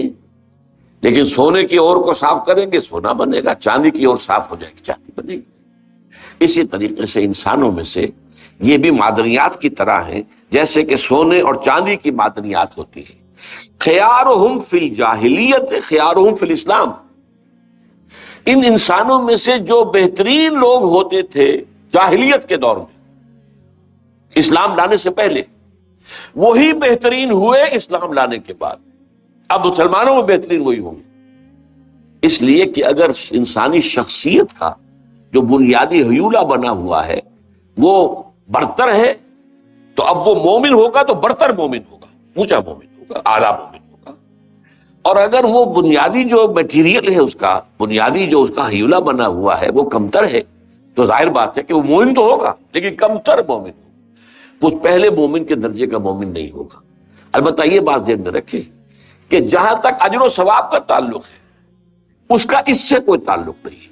لیکن سونے کی اور کو صاف کریں گے سونا بنے گا، چاندی کی اور صاف ہو جائے گی چاندی بنے گی. اسی طریقے سے انسانوں میں سے یہ بھی معدنیات کی طرح ہیں، جیسے کہ سونے اور چاندی کی معدنیات ہوتی ہے. خیارہم فی الجاہلیت خیارہم فی الاسلام. ان انسانوں میں سے جو بہترین لوگ ہوتے تھے جاہلیت کے دور میں، اسلام لانے سے پہلے، وہی بہترین ہوئے اسلام لانے کے بعد. اب مسلمانوں میں بہترین وہی ہوں گے. اس لیے کہ اگر انسانی شخصیت کا جو بنیادی حیولہ بنا ہوا ہے وہ برتر ہے تو اب وہ مومن ہوگا تو برتر مومن ہوگا، اونچا مومن ہوگا، اعلیٰ مومن ہوگا. اور اگر وہ بنیادی جو میٹیریل ہے، اس کا بنیادی جو اس کا حیولہ بنا ہوا ہے وہ کمتر ہے تو ظاہر بات ہے کہ وہ مومن تو ہوگا لیکن کمتر مومن ہوگا، اس پہلے مومن کے درجے کا مومن نہیں ہوگا. البتہ یہ بات ذہن میں رکھیں کہ جہاں تک اجر و ثواب کا تعلق ہے اس کا اس سے کوئی تعلق نہیں ہے.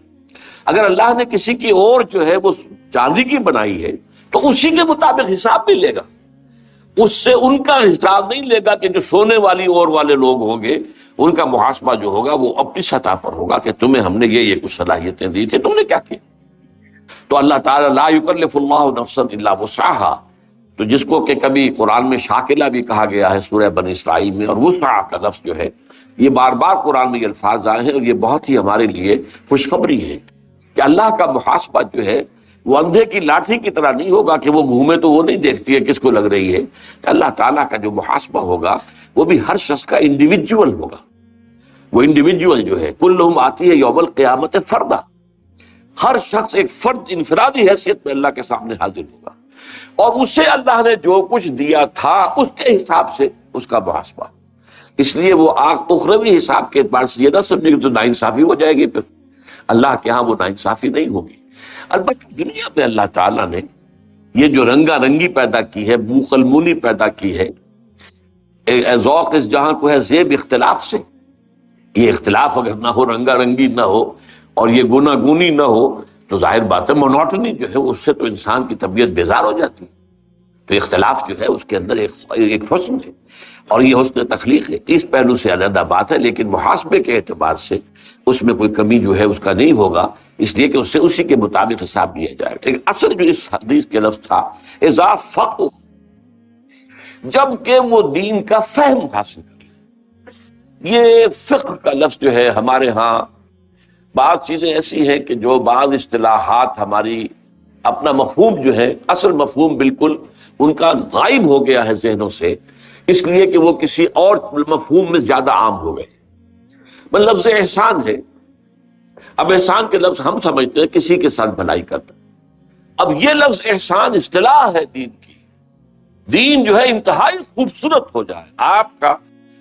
اگر اللہ نے کسی کی اور جو ہے وہ چاندی کی بنائی ہے تو اسی کے مطابق حساب بھی لے گا، اس سے ان کا حساب نہیں لے گا کہ جو سونے والی اور والے لوگ ہوں گے ان کا محاسبہ جو ہوگا وہ اپنی سطح پر ہوگا کہ تمہیں ہم نے یہ کچھ صلاحیتیں دی تھی، تم نے کیا کیا. تو اللہ تعالیٰ لا یکلف اللہ نفسا الا وسعها، تو جس کو کہ کبھی قرآن میں شاکلہ بھی کہا گیا ہے سورہ بنی اسرائیل میں، اور وسع کا لفظ جو ہے یہ بار بار قرآن میں یہ الفاظ آئے ہیں، اور یہ بہت ہی ہمارے لیے خوشخبری ہے کہ اللہ کا محاسبہ جو ہے وہ اندھے کی لاٹھی کی طرح نہیں ہوگا کہ وہ گھومے تو وہ نہیں دیکھتی ہے کس کو لگ رہی ہے. کہ اللہ تعالیٰ کا جو محاسبہ ہوگا وہ بھی ہر شخص کا انڈیویجول ہوگا. وہ انڈیویجول جو ہے کلہم آتی ہے یوم القیامت فردا، ہر شخص ایک فرد انفرادی حیثیت میں اللہ کے سامنے حاضر ہوگا، اور اس سے اللہ نے جو کچھ دیا تھا اس کے حساب سے اس کا محاسبہ۔ اس لیے وہ اخروی حساب کے اعتبار سے یہ نہ سمجھے کہ تو ناانصافی ہو جائے گی، پھر اللہ کے ہاں وہ ناانصافی نہیں ہوگی۔ البتہ دنیا میں اللہ تعالیٰ نے یہ جو رنگا رنگی پیدا کی ہے، بوقلمونی پیدا کی ہے، ذوق اس جہاں کو ہے زیب اختلاف سے، یہ اختلاف اگر نہ ہو، رنگا رنگی نہ ہو اور یہ گوناگونی نہ ہو تو ظاہر بات ہے مونوٹنی جو ہے اس سے تو انسان کی طبیعت بیزار ہو جاتی ہے۔ تو اختلاف جو ہے اس کے اندر ایک حسن ہے، اور یہ حسن تخلیق ہے، اس پہلو سے علیحدہ بات ہے، لیکن محاسبے کے اعتبار سے اس میں کوئی کمی جو ہے اس کا نہیں ہوگا، اس لیے کہ اس سے اسی کے مطابق حساب لیا جائے گا۔ لیکن اصل جو اس حدیث کے لفظ تھا اذا فقہ، جب کہ وہ دین کا فہم حاصل کرے۔ یہ فقہ کا لفظ جو ہے ہمارے ہاں بعض چیزیں ایسی ہیں کہ جو بعض اصطلاحات ہماری اپنا مفہوم جو ہے، اصل مفہوم بالکل ان کا غائب ہو گیا ہے ذہنوں سے، اس لیے کہ وہ کسی اور مفہوم میں زیادہ عام ہو گئے۔ لفظ احسان ہے، اب احسان کے لفظ ہم سمجھتے ہیں کسی کے ساتھ بھلائی کرنا، اب یہ لفظ احسان اصطلاح ہے دین کی۔ دین جو ہے انتہائی خوبصورت ہو جائے،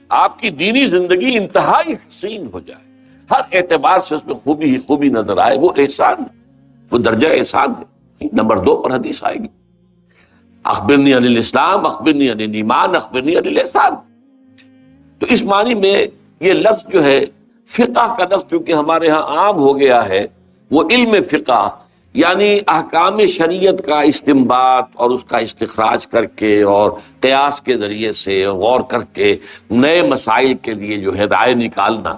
آپ کی دینی زندگی انتہائی حسین ہو جائے، ہر اعتبار سے اس میں خوبی ہی خوبی نظر آئے، وہ احسان ہے، وہ درجہ احسان ہے۔ نمبر 2 پر حدیث آئے گی، اخبرنی عن الاسلام اخبرنی عن الایمان اخبرنی عن الاحسان۔ تو اس معنی میں یہ لفظ جو ہے فقہ کا لفظ چونکہ ہمارے ہاں عام ہو گیا ہے، وہ علم فقہ یعنی احکام شریعت کا استنباط اور اس کا استخراج کر کے اور قیاس کے ذریعے سے غور کر کے نئے مسائل کے لیے جو ہے رائے نکالنا،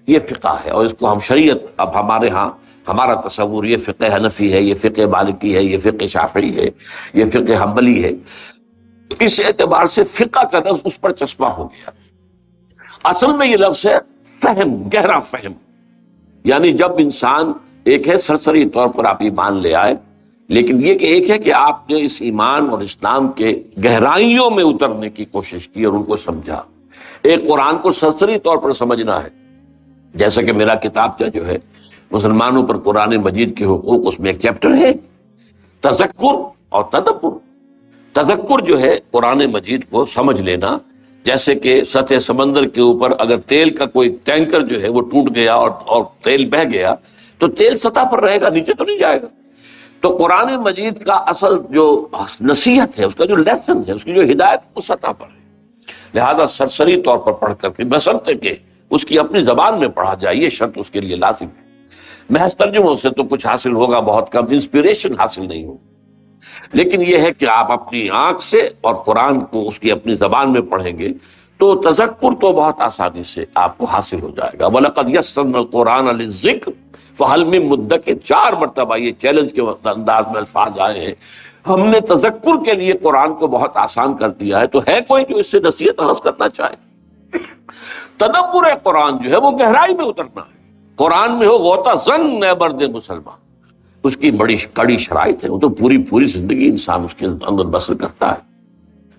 یہ فقہ ہے۔ اور اس کو ہم شریعت، اب ہمارے ہاں ہمارا تصور یہ فقہ حنفی ہے، یہ فقہ مالکی ہے، یہ فقہ شافعی ہے، یہ فقہ حنبلی ہے، اس اعتبار سے فقہ کا لفظ اس پر چشمہ ہو گیا۔ اصل میں یہ لفظ ہے فہم، گہرا فہم، یعنی جب انسان ایک ہے سرسری طور پر آپ ایمان لے آئے، لیکن یہ کہ ایک ہے کہ آپ نے اس ایمان اور اسلام کے گہرائیوں میں اترنے کی کوشش کی اور ان کو سمجھا۔ ایک قرآن کو سرسری طور پر سمجھنا ہے، جیسا کہ میرا کتابچہ جو ہے مسلمانوں پر قرآن مجید کے حقوق، اس میں ایک چیپٹر ہے تذکر اور تدبر۔ تذکر جو ہے قرآن مجید کو سمجھ لینا، جیسے کہ سطح سمندر کے اوپر اگر تیل کا کوئی ٹینکر جو ہے وہ ٹوٹ گیا اور تیل بہہ گیا تو تیل سطح پر رہے گا، نیچے تو نہیں جائے گا۔ تو قرآن مجید کا اصل جو نصیحت ہے، اس کا جو لیسن ہے، اس کی جو ہدایت وہ سطح پر ہے، لہذا سرسری طور پر پڑھ کر کے بشرط کہ اس کی اپنی زبان میں پڑھا جائے، یہ شرط اس کے لیے لازم ہے۔ محض ترجموں سے تو کچھ حاصل ہوگا بہت کم، انسپریشن حاصل نہیں ہوگی، لیکن یہ ہے کہ آپ اپنی آنکھ سے اور قرآن کو اس کی اپنی زبان میں پڑھیں گے تو تذکر تو بہت آسانی سے آپ کو حاصل ہو جائے گا۔ وَلَقَدْ يَسَّرْنَا الْقُرْآنَ لِلذِّكْرِ فَهَلْ مِن مُدَّكِرٍ، 4 مرتبہ یہ چیلنج کے انداز میں الفاظ آئے ہیں، ہم نے تذکر کے لیے قرآن کو بہت آسان کر دیا ہے، تو ہے کوئی جو اس سے نصیحت حاصل کرنا چاہے؟ تدبر قرآن جو ہے وہ گہرائی میں اترنا ہے۔ قرآن میں ہو غوطہ زن نہ برد مسلمان، اس کی بڑی کڑی شرائط ہے، وہ تو پوری زندگی انسان اس کے اندر بسر کرتا ہے۔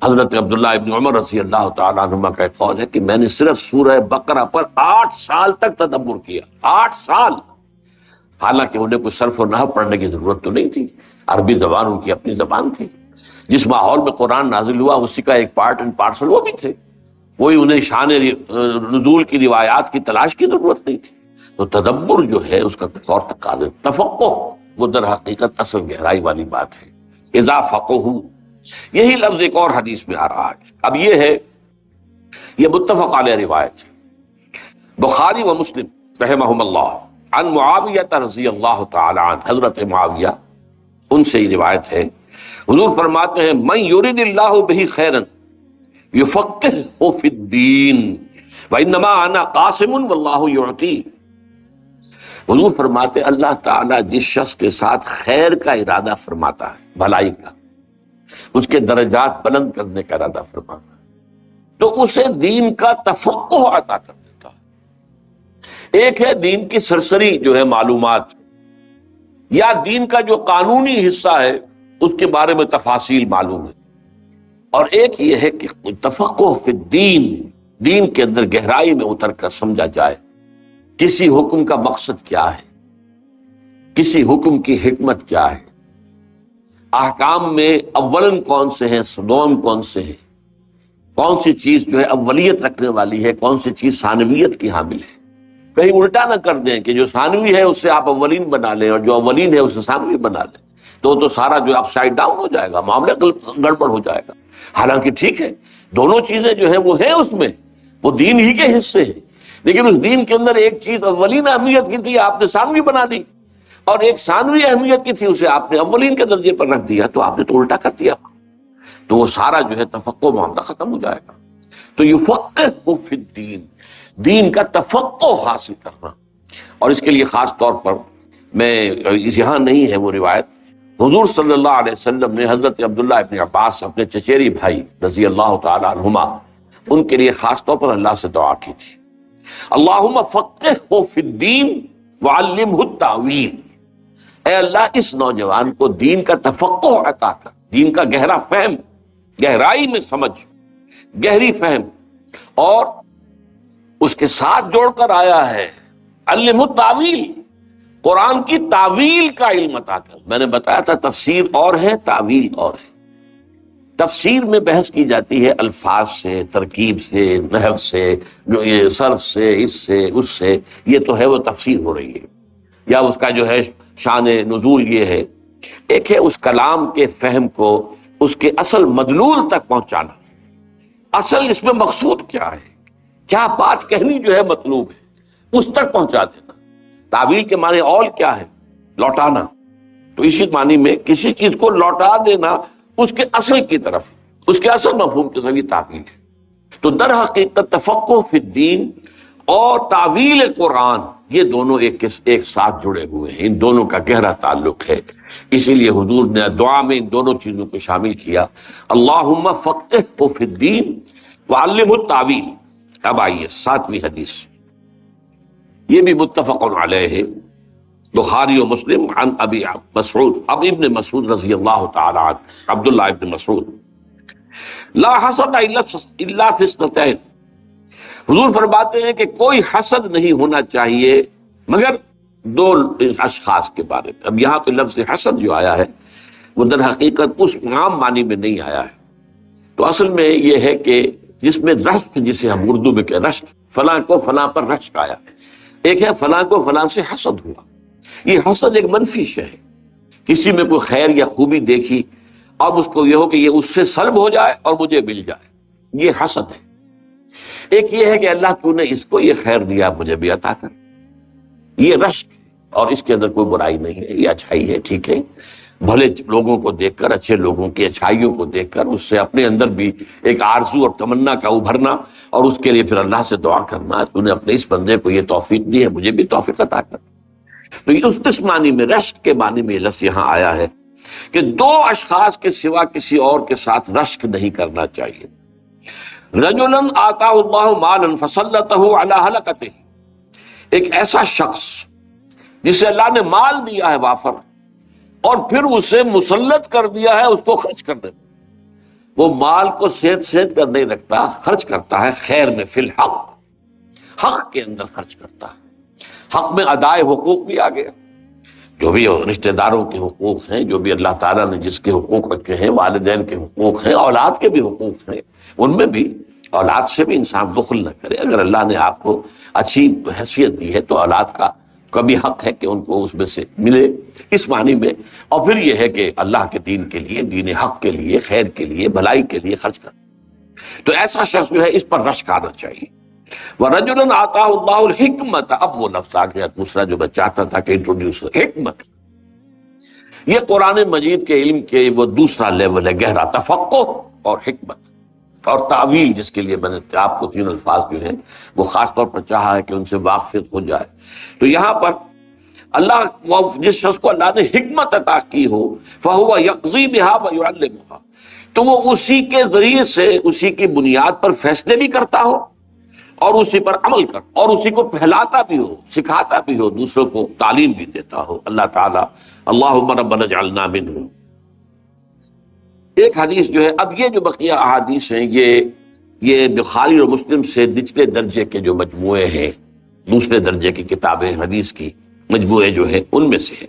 حضرت عبداللہ ابن عمر رضی اللہ تعالیٰ عنہما کا ایک قول ہے کہ میں نے صرف سورہ بقرہ پر 8 سال تک تدبر کیا، 8 سال، حالانکہ انہیں کوئی صرف و نحو پڑھنے کی ضرورت تو نہیں تھی، عربی زبان ان کی اپنی زبان تھی، جس ماحول میں قرآن نازل ہوا اسی کا ایک پارٹ اینڈ پارسل وہ بھی تھے، کوئی انہیں شان نزول کی روایات کی تلاش کی ضرورت نہیں تھی۔ تو تدبر جو ہے اس کا اور تقاضا، تفقہ وہ در حقیقت اصل گہرائی والی بات ہے۔ اذا فقہوا، یہی لفظ ایک اور حدیث میں آ رہا ہے۔ اب یہ ہے، یہ متفق علیہ روایت ہے، بخاری و مسلم رحمہم اللہ، عن معاویہ رضی اللہ تعالی عنہ، حضرت معاویہ ان سے یہ روایت ہے، حضور فرماتے ہیں من یرید اللہ بہ خیرا یفقہہ فی الدین وانما انا قاسم واللہ یعطی۔ حضور فرماتے اللہ تعالیٰ جس شخص کے ساتھ خیر کا ارادہ فرماتا ہے، بھلائی کا، اس کے درجات بلند کرنے کا ارادہ فرماتا ہے، تو اسے دین کا تفقہ عطا کر دیتا ہے۔ ایک ہے دین کی سرسری جو ہے معلومات، یا دین کا جو قانونی حصہ ہے اس کے بارے میں تفاصیل معلوم ہے، اور ایک یہ ہے کہ تفقہ فی الدین، دین کے اندر گہرائی میں اتر کر سمجھا جائے، کسی حکم کا مقصد کیا ہے، کسی حکم کی حکمت کیا ہے، احکام میں اولن کون سے ہیں، دوم کون سے ہیں، کون سی چیز جو ہے اولیت رکھنے والی ہے، کون سی چیز ثانویت کی حامل ہے۔ کہیں الٹا نہ کر دیں کہ جو ثانوی ہے اس سے آپ اولین بنا لیں اور جو اولین ہے اس سے ثانوی بنا لیں، تو سارا جو اپ سائڈ ڈاؤن ہو جائے گا، معاملہ گڑبڑ ہو جائے گا۔ حالانکہ ٹھیک ہے، دونوں چیزیں جو ہیں وہ ہیں، اس میں وہ دین ہی کے حصے ہیں، لیکن اس دین کے اندر ایک چیز اولین اہمیت کی تھی، آپ نے ثانوی بنا دی، اور ایک ثانوی اہمیت کی تھی، اسے آپ نے اولین کے درجے پر رکھ دیا، تو آپ نے تو الٹا کر دیا، تو وہ سارا جو ہے تفقہ معاملہ ختم ہو جائے گا۔ تو یفقہہ فی الدین، دین کا تفقہ حاصل کرنا، اور اس کے لیے خاص طور پر میں یہاں نہیں ہے وہ روایت، حضور صلی اللہ علیہ وسلم نے حضرت عبداللہ ابن عباس اپنے چچیری بھائی رضی اللہ تعالی عنہما، ان کے لیے خاص طور پر اللہ سے دعا کی تھی، اللہم فقہہ فی الدین وعلمہ التاویل، اے اللہ اس نوجوان کو دین کا تفقہ عطا کر، دین کا گہرا فہم، گہرائی میں سمجھ، گہری فہم، اور اس کے ساتھ جوڑ کر آیا ہے علمہ التاویل، قرآن کی تعویل کا علم عطا کر۔ میں نے بتایا تھا تفسیر اور ہے، تعویل اور ہے۔ تفسیر میں بحث کی جاتی ہے الفاظ سے، ترکیب سے، نحو سے، جو یہ صرف سے، اس سے، اس سے، یہ تو ہے وہ تفسیر ہو رہی ہے، یا اس کا جو ہے شان نزول یہ ہے۔ ایک ہے اس کلام کے فہم کو اس کے اصل مدلول تک پہنچانا، اصل اس میں مقصود کیا ہے، کیا بات کہنی جو ہے مطلوب ہے، اس تک پہنچا دینا۔ تعویل کے معنی اول کیا ہے؟ لوٹانا، تو اسی معنی میں کسی چیز کو لوٹا دینا اس کے اصل کی طرف، اس کے اصل مفہوم کی طرف، یہ تعویل ہے۔ تو در حقیقت تفقہ فی الدین اور تعویل قرآن، یہ دونوں ایک ساتھ جڑے ہوئے ہیں، ان دونوں کا گہرا تعلق ہے۔ اسی لیے حضور نے دعا میں ان دونوں چیزوں کو شامل کیا، اللہم فقہہ فی الدین وعلمہ التاویل۔ اب آئیے ساتویں حدیث، یہ بھی متفق علیہ ہے، بخاری و مسلم، عن ابی مسعود، ابن مسعود رضی اللہ تعالی عنہ، عبداللہ ابن مسعود، لا حسد الا فی اثنتین، حضور فرماتے ہیں کہ کوئی حسد نہیں ہونا چاہیے مگر دو اشخاص کے بارے میں۔ اب یہاں پہ لفظ حسد جو آیا ہے وہ در حقیقت اس عام معنی میں نہیں آیا ہے، تو اصل میں یہ ہے کہ جس میں رشک، جسے ہم اردو میں کہ رشک، فلاں کو فلاں پر رشک آیا، ایک ہے فلاں کو فلاں سے حسد ہوا۔ یہ حسد ایک منفی شے ہے، کسی میں کوئی خیر یا خوبی دیکھی اب اس کو یہ ہو کہ یہ اس سے سلب ہو جائے اور مجھے مل جائے، یہ حسد ہے۔ ایک یہ ہے کہ اللہ تو نے اس کو یہ خیر دیا، مجھے بھی عطا کر، یہ رشک، اور اس کے اندر کوئی برائی نہیں ہے، یہ اچھائی ہے، ٹھیک ہے۔ بھلے لوگوں کو دیکھ کر، اچھے لوگوں کی اچھائیوں کو دیکھ کر اس سے اپنے اندر بھی ایک آرزو اور تمنا کا ابھرنا، اور اس کے لیے پھر اللہ سے دعا کرنا، تو نے اپنے اس بندے کو یہ توفیق دی ہے، مجھے بھی توفیق عطا کر۔ تو یہ اس معنی میں، رشک کے معنی میں لفظ یہاں آیا ہے کہ دو اشخاص کے سوا کسی اور کے ساتھ رشک نہیں کرنا چاہیے۔ رجلا آتاہ اللہ مالا فسلطہ علی ہلکتہ، ایک ایسا شخص جسے اللہ نے مال دیا ہے وافر، اور پھر اسے مسلط کر دیا ہے اس کو خرچ کرنے میں۔ وہ مال کو سینت کر نہیں رکھتا، خرچ کرتا ہے خیر میں، فی الحق، حق کے اندر خرچ کرتا ہے۔ حق میں ادائے حقوق بھی آ گیا، جو بھی رشتہ داروں کے حقوق ہیں، جو بھی اللہ تعالیٰ نے جس کے حقوق رکھے ہیں، والدین کے حقوق ہیں، اولاد کے بھی حقوق ہیں، ان میں بھی اولاد سے بھی انسان بخل نہ کرے۔ اگر اللہ نے آپ کو اچھی حیثیت دی ہے تو اولاد کا کبھی حق ہے کہ ان کو اس میں سے ملے، اس معنی میں۔ اور پھر یہ ہے کہ اللہ کے دین کے لیے، دین حق کے لیے، خیر کے لیے، بھلائی کے لیے خرچ کر، تو ایسا شخص جو ہے اس پر رشک آنا چاہیے۔ وَرَجُلًا آتَاهُ اللَّهُ الْحِكْمَةَ، اب وہ لفظ آ گیا دوسرا جو میں چاہتا تھا کہ انٹروڈیوس، حکمت۔ یہ قرآن مجید کے علم کے وہ دوسرا لیول ہے، گہرا تفقہ اور حکمت اور تعویل، جس کے لیے میں نے آپ کو تین الفاظ جو ہیں وہ خاص طور پر چاہا ہے کہ ان سے واقفیت ہو جائے۔ تو یہاں پر اللہ، جس شخص کو اللہ نے حکمت عطا کی ہو، فَهُوَ يَقْضِي بِهَا وَيُعَلِّمُهَا، تو وہ اسی کے ذریعے سے، اسی کی بنیاد پر فیصلے بھی کرتا ہو اور اسی پر عمل کر، اور اسی کو پھیلاتا بھی ہو، سکھاتا بھی ہو، دوسروں کو تعلیم بھی دیتا ہو۔ اللہ تعالیٰ اللہم ربنا اجعلنا منہم۔ ایک حدیث جو ہے، اب یہ جو بقیہ احادیث ہیں یہ بخاری اور مسلم سے نچلے درجے کے جو مجموعے ہیں، دوسرے درجے کی کتابیں حدیث کی مجموعے جو ہیں ان میں سے ہے۔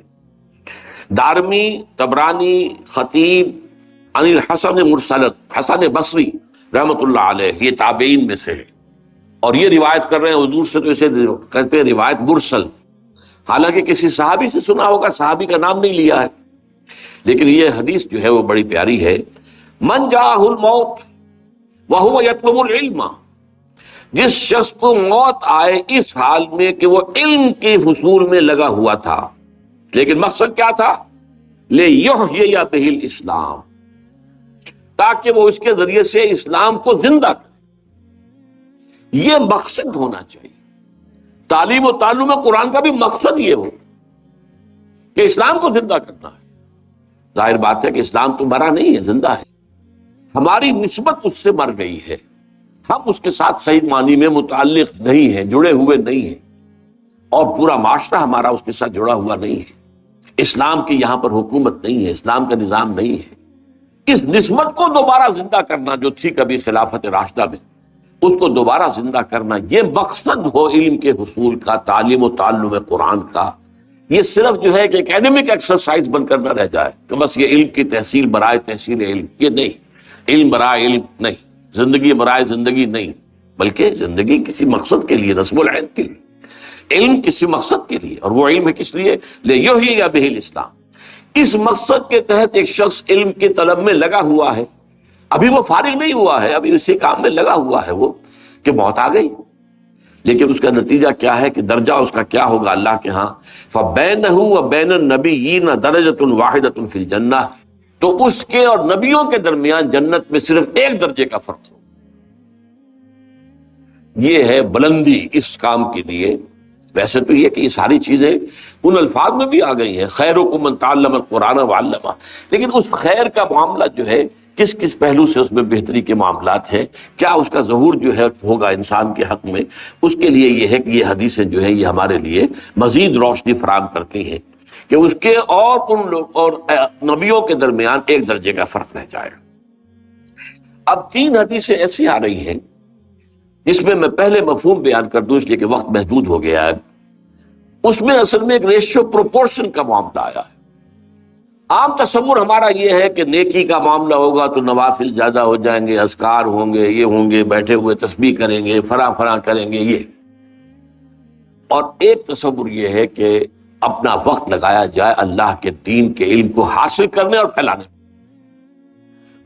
دارمی، طبرانی، خطیب، عن الحسن مرسلت، حسن بصری رحمۃ اللہ علیہ، یہ تابعین میں سے ہے، اور یہ روایت کر رہے ہیں حضور سے، تو اسے کہتے ہیں روایت مرسل، حالانکہ کسی صحابی سے سنا ہوگا، صحابی کا نام نہیں لیا ہے، لیکن یہ حدیث جو ہے وہ بڑی پیاری ہے۔ من جاءہ الموت وہو یطلب العلم، جس شخص کو موت آئے اس حال میں کہ وہ علم کے حصول میں لگا ہوا تھا، لیکن مقصد کیا تھا؟ لیحیی بہ الاسلام، تاکہ وہ اس کے ذریعے سے اسلام کو زندہ کرے۔ یہ مقصد ہونا چاہیے۔ تعلیم و تعلم قرآن کا بھی مقصد یہ ہو کہ اسلام کو زندہ کرنا ہے۔ ظاہر بات ہے کہ اسلام تو مرا نہیں ہے، زندہ ہے، ہماری نسبت اس سے مر گئی ہے، ہم اس کے ساتھ صحیح معنی میں متعلق نہیں ہیں، جڑے ہوئے نہیں ہیں، اور پورا معاشرہ ہمارا اس کے ساتھ جڑا ہوا نہیں ہے۔ اسلام کی یہاں پر حکومت نہیں ہے، اسلام کا نظام نہیں ہے۔ اس نسبت کو دوبارہ زندہ کرنا جو تھی کبھی خلافت راشدہ میں، اس کو دوبارہ زندہ کرنا، یہ مقصد ہو علم کے حصول کا، تعلیم و تعلم قرآن کا۔ یہ صرف جو ہے کہ اکیڈمک ایکسرسائز بن کر نہ رہ جائے کہ بس یہ علم کی تحصیل برائے تحصیل علم، یہ نہیں، علم برائے علم نہیں، زندگی برائے زندگی نہیں، بلکہ زندگی کسی مقصد کے لیے، نصب العین کے لیے، علم کسی مقصد کے لیے، اور وہ علم ہے کس لیے؟ لیحیی بہ الاسلام۔ اس مقصد کے تحت ایک شخص علم کی طلب میں لگا ہوا ہے، ابھی وہ فارغ نہیں ہوا ہے، ابھی اسی کام میں لگا ہوا ہے وہ، کہ موت آ گئی، لیکن اس کا نتیجہ کیا ہے کہ درجہ اس کا کیا ہوگا اللہ کے ہاں؟ فَبَيْنَهُ وَبَيْنَ النَّبِيِّينَ دَرَجَةٌ وَاحِدَةٌ فِي الْجَنَّةِ، تو اس کے اور نبیوں کے درمیان جنت میں صرف ایک درجے کا فرق ہو۔ یہ ہے بلندی اس کام کے لیے۔ ویسے تو یہ کہ یہ ساری چیزیں ان الفاظ میں بھی آ گئی ہیں، خیرکم من تعلم القرآن وعلمہ، لیکن اس خیر کا معاملہ جو ہے کس کس پہلو سے اس میں بہتری کے معاملات ہیں، کیا اس کا ظہور جو ہے ہوگا انسان کے حق میں، اس کے لیے یہ ہے کہ یہ حدیثیں جو ہیں یہ ہمارے لیے مزید روشنی فراہم کرتی ہیں کہ اس کے اور ان لوگ اور نبیوں کے درمیان ایک درجے کا فرق رہ جائے گا۔ اب 3 حدیثیں ایسی آ رہی ہیں جس میں پہلے مفہوم بیان کر دوں اس لیے کہ وقت محدود ہو گیا ہے۔ اس میں اصل میں ایک ریشیو پروپورشن کا معاملہ آیا ہے۔ عام تصور ہمارا یہ ہے کہ نیکی کا معاملہ ہوگا تو نوافل زیادہ ہو جائیں گے، اذکار ہوں گے، یہ ہوں گے، بیٹھے ہوئے تسبیح کریں گے، فلاں کریں گے، یہ۔ اور ایک تصور یہ ہے کہ اپنا وقت لگایا جائے اللہ کے دین کے علم کو حاصل کرنے اور پھیلانے میں۔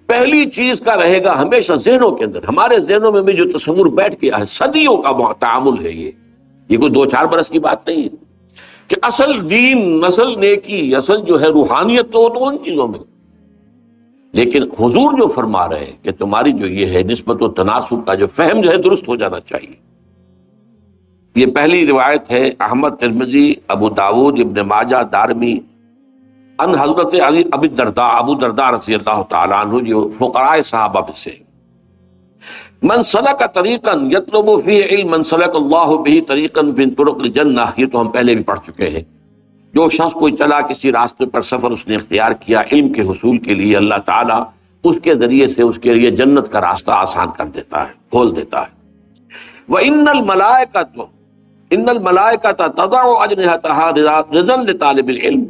پہلی چیز کا رہے گا ہمیشہ ذہنوں کے اندر، ہمارے ذہنوں میں بھی جو تصور بیٹھ گیا ہے، صدیوں کا تعامل ہے، یہ کوئی 2-4 برس کی بات نہیں ہے کہ اصل دین، اصل نیکی، اصل جو ہے روحانیت تو ان چیزوں میں۔ لیکن حضور جو فرما رہے ہیں کہ تمہاری جو یہ ہے نسبت و تناسب کا جو فہم جو ہے درست ہو جانا چاہیے۔ یہ پہلی روایت ہے احمد، ترمذی، ابو داود، ابن ماجہ، دارمی، ان حضرت علی ابو درداء رضی اللہ تعالیٰ عنہ، جو فقراء صحابہ میں سے، من سلک طریقا یطلب فیہ علما سلک اللہ بہ طریقا من طرق الجنہ، یہ تو ہم پہلے بھی پڑھ چکے ہیں۔ جو شخص کوئی چلا کسی راستے پر سفر اس نے اختیار کیا علم کے حصول کے لیے، اللہ تعالیٰ اس کے ذریعے سے اس کے لیے جنت کا راستہ آسان کر دیتا ہے، کھول دیتا ہے۔ وَإِنَّ الْمَلَائِكَةَ تَضَعُ أَجْنِحَتَهَا رِضًا لِطَالِبِ الْعِلْمِ،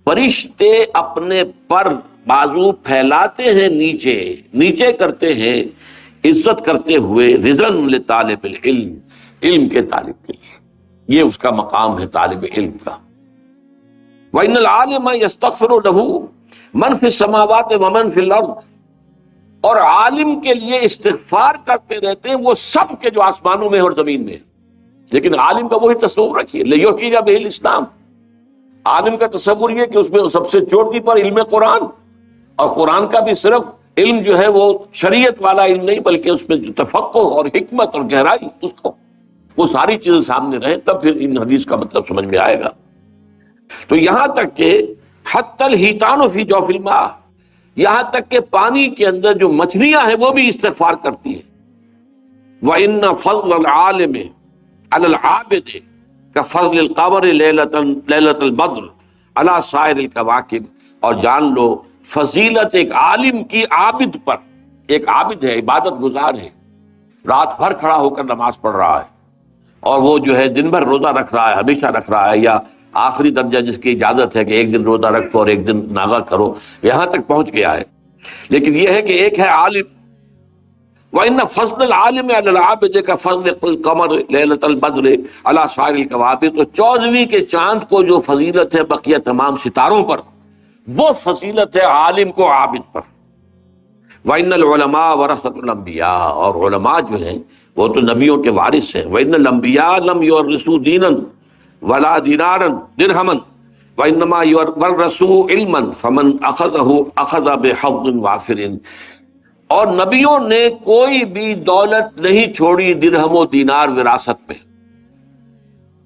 فرشتے اپنے پر بازو پھیلاتے ہیں، نیچے کرتے ہیں، عزت کرتے ہوئے، رضا لطالب العلم، علم کے طالب کے لیے، یہ اس کا مقام ہے طالب علم کا۔ وَإِنَّ الْعَالِمَ يَسْتَغْفِرُ لَهُ مَنْ فِي السَّمَاوَاتِ وَمَنْ فِي الْأَرْضِ، اور عالم کے لیے استغفار کرتے رہتے ہیں وہ سب کے جو آسمانوں میں اور زمین میں۔ لیکن عالم کا وہی تصور رکھیے، لیحیی بہ الاسلام۔ عالم کا تصور یہ کہ اس میں سب سے چوٹی پر علم قرآن، اور قرآن کا بھی صرف علم جو ہے وہ شریعت والا علم نہیں، بلکہ اس میں جو تفقہ اور حکمت اور گہرائی، اس کو وہ ساری چیزیں سامنے رہیں، تب پھر ان حدیث کا مطلب سمجھ میں آئے گا۔ تو یہاں تک کہ حتی الحیتان فی جوف الماء، یہاں تک کہ پانی کے اندر جو مچھلیاں ہیں وہ بھی استغفار کرتی ہیں۔ وَإِنَّ فَضْلَ الْعَالِمِ عَلَى الْعَابِدِ كَفَضْلِ الْقَمَرِ لَيْلَةَ الْبَدْرِ عَلَى سَائِرِ الْكَوَاكِبِ، اور جان لو فضیلت ایک عالم کی عابد پر، ایک عابد ہے، عبادت گزار ہے، رات بھر کھڑا ہو کر نماز پڑھ رہا ہے، اور وہ جو ہے دن بھر روزہ رکھ رہا ہے، ہمیشہ رکھ رہا ہے، یا آخری درجہ جس کی اجازت ہے کہ ایک دن روزہ رکھو اور ایک دن ناغہ کرو، یہاں تک پہنچ گیا ہے۔ لیکن یہ ہے کہ ایک ہے عالم، وَإِنَّ فَضْلَ الْعَالِمِ عَلَى الْعَابِدِ كَفَضْلِ الْقَمَرِ لَيْلَةَ الْبَدْرِ عَلَى سَائِرِ الْكَوَاكِبِ، تو 14ویں کے چاند کو جو فضیلت ہے بقیہ تمام ستاروں پر، وہ فضیلت ہے عالم کو عابد پر۔ وَإِنَّ الْعُلَمَاءَ وَرَثَةُ الْأَنبِيَاءِ، اور علماء جو ہیں وہ تو نبیوں کے وارث ہیں۔ وَإِنَّ الْأَنبِيَاءَ لَمْ يُوَرِّثُوا دِينًا وَلَا دِينَارًا دِرْهَمًا وَإِنَّمَا وَرَّثُوا عِلْمًا فَمَنْ أَخَذَهُ أَخَذَ بِحَظٍّ وَافِرٍ، اور نبیوں نے کوئی بھی دولت نہیں چھوڑی درہم و دینار وراثت میں۔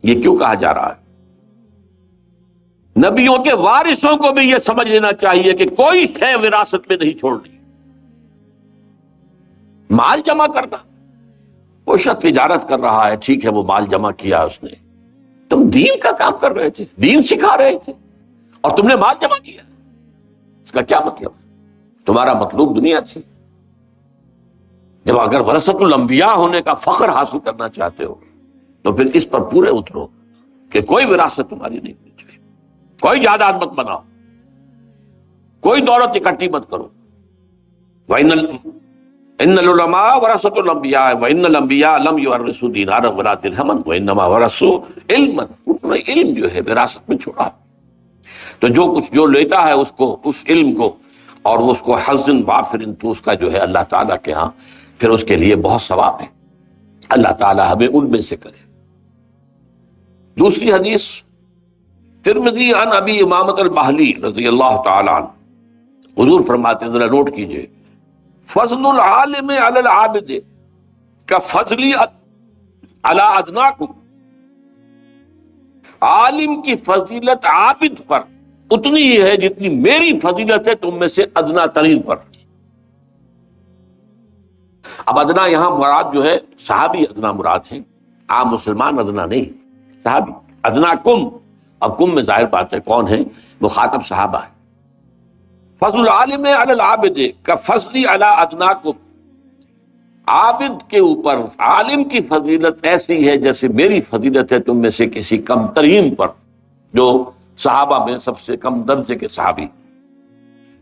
یہ کیوں کہا جا رہا ہے؟ نبیوں کے وارثوں کو بھی یہ سمجھ لینا چاہیے کہ کوئی شے وراثت میں نہیں چھوڑنی۔ مال جمع کرنا، وہ شخص تجارت کر رہا ہے، ٹھیک ہے، وہ مال جمع کیا اس نے، تم دین کا کام کر رہے تھے، دین سکھا رہے تھے، اور تم نے مال جمع کیا، اس کا کیا مطلب؟ تمہارا مطلوب دنیا تھی۔ جب اگر ورثۃ الانبیاء ہونے کا فخر حاصل کرنا چاہتے ہو تو پھر اس پر پورے اترو کہ کوئی وراثت تمہاری نہیں ہونی چاہیے، کوئی جائیداد مت بناؤ، کوئی دولت اکٹھی مت کرو۔ ان العلماء ورثۃ الانبیاء وان الانبیاء لم یورثوا دینارا ولا درہما وانما ورثوا علما، انہوں نے علم جو ہے وراثت میں چھوڑا، تو جو کچھ جو لیتا ہے اس کو، اس علم کو، اور اس کو حظ وافر، تو اس کا جو ہے اللہ تعالیٰ کے ہاں پھر اس کے لیے بہت ثواب ہے۔ اللہ تعالیٰ ہمیں ان میں سے کرے۔ دوسری حدیث ترمذی عن ابی امامۃ الباہلی رضی اللہ تعالیٰ عنہ، حضور فرماتے ہیں، ذرا نوٹ کیجئے، فضل العالم علی العابد کفضلی علی ادناکم، عالم کی فضیلت عابد پر اتنی ہی ہے جتنی میری فضیلت ہے تم میں سے ادنا ترین پر۔ اب ادنا یہاں مراد جو ہے صحابی ادنا مراد ہے، عام مسلمان ادنا نہیں، صحابی ادنا کم۔ اب کم میں ظاہر بات ہے کون ہے، مخاطب صحابہ ہے۔ فضل العالم علی العابد کفضلی علی ادناکم، عابد کے اوپر عالم کی فضیلت ایسی ہے جیسے میری فضیلت ہے تم میں سے کسی کم ترین پر، جو صحابہ میں سب سے کم درجے کے صحابی۔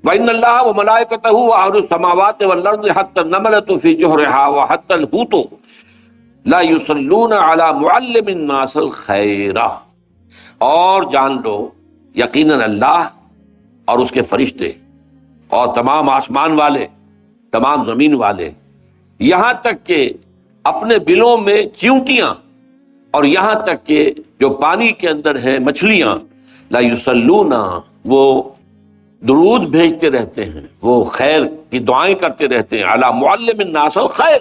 وَإِنَّ اللَّهَ وَمَلَائِكَتَهُ وَأَهْلُ السَّمَاوَاتِ وَالْأَرْضِ حَتَّى النَّمْلَةُ فِي جُحْرِهَا وَحَتَّى الْحُوتُ لَا يُصَلُّونَ عَلَى مُعَلِّمِ النَّاسِ الْخَيْرَ، اور جان لو یقیناً اللہ اور اس کے فرشتے اور تمام آسمان والے، تمام زمین والے، یہاں تک کہ اپنے بلوں میں چیونٹیاں، اور یہاں تک کہ جو پانی کے اندر ہے مچھلیاں، لا یصلون، وہ درود بھیجتے رہتے ہیں، وہ خیر کی دعائیں کرتے رہتے ہیں، علی معلم الناس الخیر،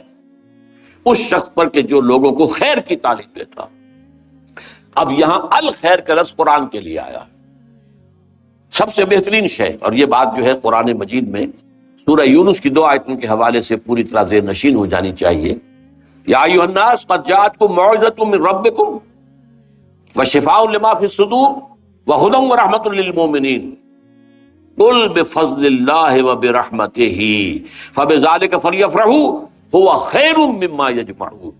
اس شخص پر کہ جو لوگوں کو خیر کی تعلیم دیتا۔ اب یہاں الخیر کا لفظ قرآن کے لیے آیا، سب سے بہترین شے، اور یہ بات جو ہے قرآن مجید میں سورہ یونس کی 2 آیتوں کے حوالے سے پوری طرح ذہن نشین ہو جانی چاہیے۔ یا ایھا الناس قد جاءتکم موعظۃ من ربکم وشفاء لما فی الصدور وہدی ورحمۃ للمؤمنین قل بفضل اللہ وبرحمتہ فبذلک فلیفرحوا ھو خیر مما یجمعون،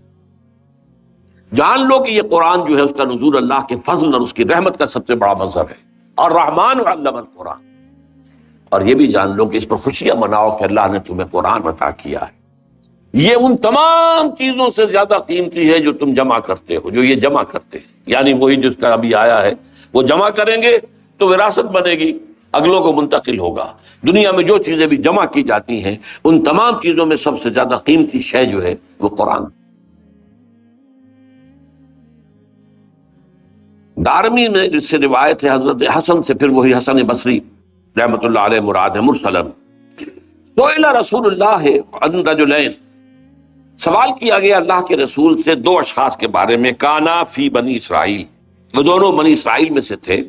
جان لو کہ یہ قرآن جو ہے اس کا نزول اللہ کے فضل اور اس کی رحمت کا سب سے بڑا مظہر ہے، اور رحمان علم القرآن، اور یہ بھی جان لو کہ اس پر خوشیاں مناؤ کہ اللہ نے تمہیں قرآن عطا کیا ہے، یہ ان تمام چیزوں سے زیادہ قیمتی ہے جو تم جمع کرتے ہو، جو یہ جمع کرتے ہیں، یعنی وہی جس کا ابھی آیا ہے، وہ جمع کریں گے تو وراثت بنے گی، اگلوں کو منتقل ہوگا۔ دنیا میں جو چیزیں بھی جمع کی جاتی ہیں ان تمام چیزوں میں سب سے زیادہ قیمتی شے جو ہے وہ قرآن۔ دارمی میں جس سے روایت ہے حضرت حسن سے، پھر وہی حسن بصری رحمۃ اللہ علیہ مراد ہے مرسلن، سئل رسول اللہ عن رجلین، سوال کیا گیا اللہ کے رسول سے 2 اشخاص کے بارے میں، کانا فی بنی اسرائیل، وہ دونوں بنی اسرائیل میں سے تھے،